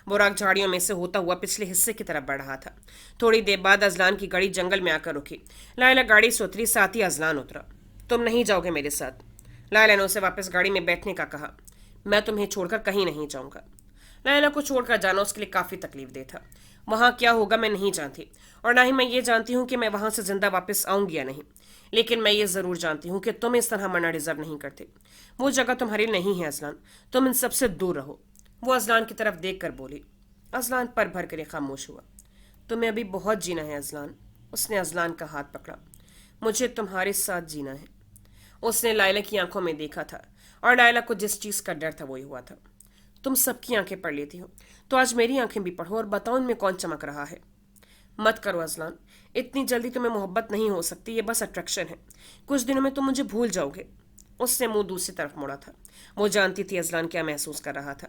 براق جھاڑیوں میں سے ہوتا ہوا پچھلے حصے کی طرف بڑھ رہا تھا۔ تھوڑی دیر بعد اذلان کی گاڑی جنگل میں آ کر رکی۔ لائلہ گاڑی سے اتری، ساتھ ہی اذلان اترا۔ تم نہیں جاؤ گے میرے ساتھ؟ لائلہ نے اسے واپس گاڑی میں بیٹھنے کا کہا۔ میں تمہیں چھوڑ کر کہیں نہیں جاؤں گا۔ لائلہ کو چھوڑ کر جانا اس کے لیے کافی تکلیف دہ تھا۔ وہاں کیا ہوگا میں نہیں جانتی، اور نہ ہی میں یہ جانتی ہوں کہ میں وہاں سے زندہ واپس آؤں گی یا نہیں، لیکن میں یہ ضرور جانتی ہوں کہ تم اس طرح مرنا ڈیزرو نہیں کرتے۔ وہ جگہ تمہاری نہیں ہے اذلان، تم ان سب سے دور رہو۔ وہ اذلان کی طرف دیکھ کر بولی۔ اذلان پر بھر کر خاموش ہوا۔ تمہیں ابھی بہت جینا ہے اذلان۔ اس نے اذلان کا ہاتھ پکڑا۔ مجھے تمہارے ساتھ جینا ہے۔ اس نے لائلہ کی آنکھوں میں دیکھا تھا، اور لائلہ کو جس چیز کا ڈر تھا وہی ہوا تھا۔ تم سب کی آنکھیں پڑھ لیتی ہو، تو آج میری آنکھیں بھی پڑھو اور بتاؤ ان میں کون چمک رہا ہے۔ مت کرو اذلان، اتنی جلدی تمہیں محبت نہیں ہو سکتی، یہ بس اٹریکشن ہے۔ کچھ دنوں میں تم مجھے بھول جاؤ گے۔ اس نے منہ دوسری طرف موڑا تھا۔ وہ جانتی تھی اذلان کیا محسوس کر رہا تھا۔